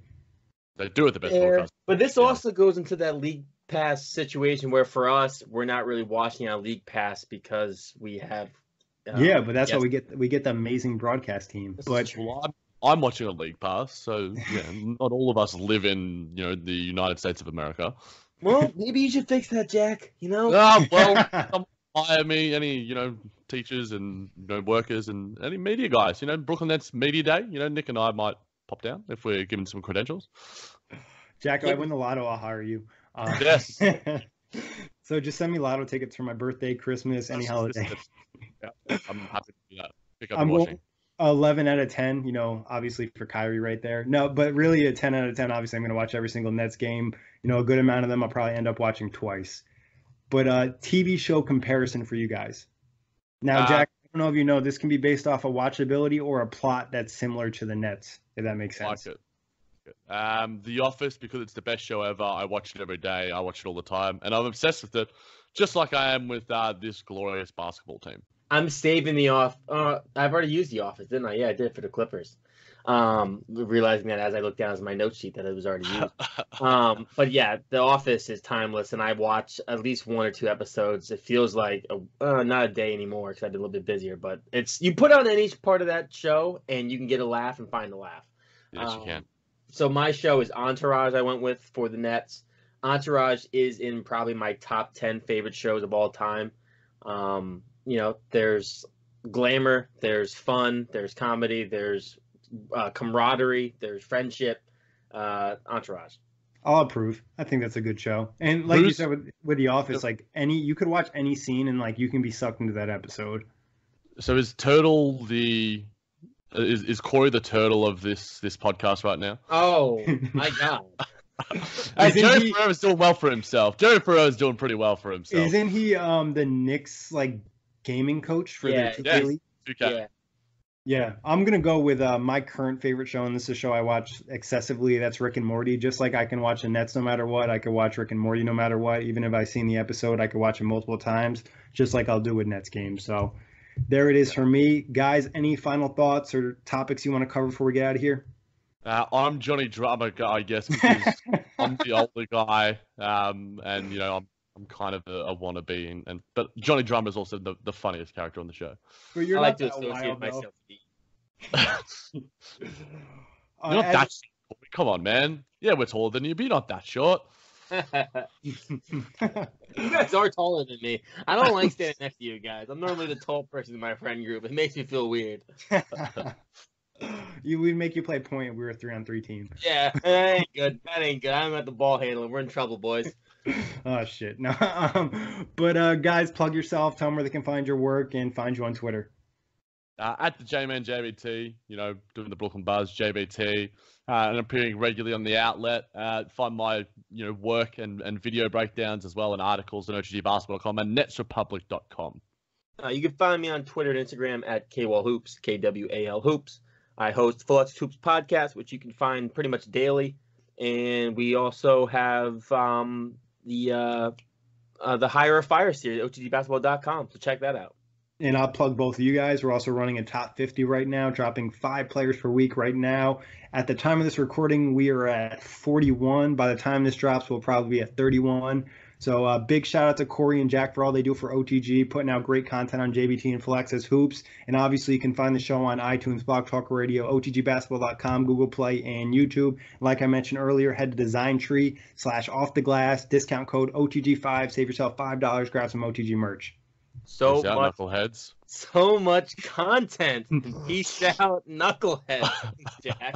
They do it the best broadcasting. But this also goes into that League Pass situation where for us, we're not really watching on League Pass because we have. Yeah, but that's how we get the amazing broadcast team. But I'm watching a League Pass, so yeah, not all of us live in, you know, the United States of America. Well, maybe you should fix that, Jack. You know. Well, hire me, any, you know, teachers and, you know, workers and any media guys. You know, Brooklyn Nets Media Day. You know, Nick and I might pop down if we're given some credentials. Jack, if I win the lotto, I'll hire you. Yes. So just send me lotto tickets for my birthday, Christmas, any holiday. Yeah, I'm happy to do that. Pick up watching. 11 out of 10, you know, obviously for Kyrie right there. No, but really a 10 out of 10. Obviously, I'm going to watch every single Nets game. You know, a good amount of them I'll probably end up watching twice. But TV show comparison for you guys. Now, Jack, I don't know if you know, this can be based off of watchability or a plot that's similar to the Nets, if that makes sense. I like it. The Office, because it's the best show ever. I watch it every day. I watch it all the time. And I'm obsessed with it, just like I am with this glorious basketball team. I'm saving the I've already used the Office, didn't I? Yeah, I did for the Clippers. Realizing that as I looked down at my note sheet that it was already used. But yeah, The Office is timeless, and I watch at least 1 or 2 episodes. It feels like not a day anymore because I've been a little bit busier. But you put on any part of that show, and you can get a laugh and find a laugh. Yes, you can. So my show is Entourage. I went with for the Nets. Entourage is in probably my top 10 favorite shows of all time. You know, there's glamour, there's fun, there's comedy, there's camaraderie, there's friendship. Entourage. I'll approve. I think that's a good show. And like you said with The Office, like you could watch any scene and like you can be sucked into that episode. So is Turtle is Kory the turtle of this podcast right now? Oh my God. Hey, Jerry Ferreira's doing well for himself. Jerry Ferreira's doing pretty well for himself. Isn't he the Knicks like gaming coach for the 2K League? 2K. Yeah, I'm going to go with my current favorite show, and this is a show I watch excessively. That's Rick and Morty. Just like I can watch the Nets no matter what, I could watch Rick and Morty no matter what. Even if I've seen the episode, I could watch it multiple times, just like I'll do with Nets games. So there it is for me. Guys, any final thoughts or topics you want to cover before we get out of here? I'm Johnny Drama guy, I guess, because I'm the older guy, and, you know, I'm I'm kind of a wannabe, but Johnny Drummer is also the funniest character on the show. But you're I not like to that associate wild, myself with You're not that short. Come on, man. Yeah, we're taller than you, but you're not that short. You guys are taller than me. I don't like standing next to you guys. I'm normally the tall person in my friend group. It makes me feel weird. We make you play point. We were a 3-on-3 team. Yeah, that ain't good. That ain't good. I'm at the ball handler. We're in trouble, boys. Oh shit. No. But guys, plug yourself. Tell them where they can find your work and find you on Twitter. At the J-Man JBT, doing the Brooklyn Buzz JBT, and appearing regularly on the outlet. Find my work and video breakdowns as well, and articles on otgbasketball.com and netsrepublic.com. You can find me on Twitter and Instagram at KWalHoops, KWAL Hoops. I host Full X Hoops podcast, which you can find pretty much daily, and we also have the Hire or Fire series at otgbasketball.com. So check that out. And I'll plug both of you guys. We're also running a top 50 right now, dropping 5 players per week right now. At the time of this recording, we are at 41. By the time this drops, we'll probably be at 31. So big shout out to Kory and Jack for all they do for OTG, putting out great content on JBT and Full Access Hoops. And obviously, you can find the show on iTunes, Blog Talk Radio, OTGBasketball.com, Google Play, and YouTube. Like I mentioned earlier, head to DesignTree/OffTheGlass, discount code OTG5. Save yourself $5, grab some OTG merch. So Peace out, knuckleheads. So much content. Peace out, knuckleheads, Jack.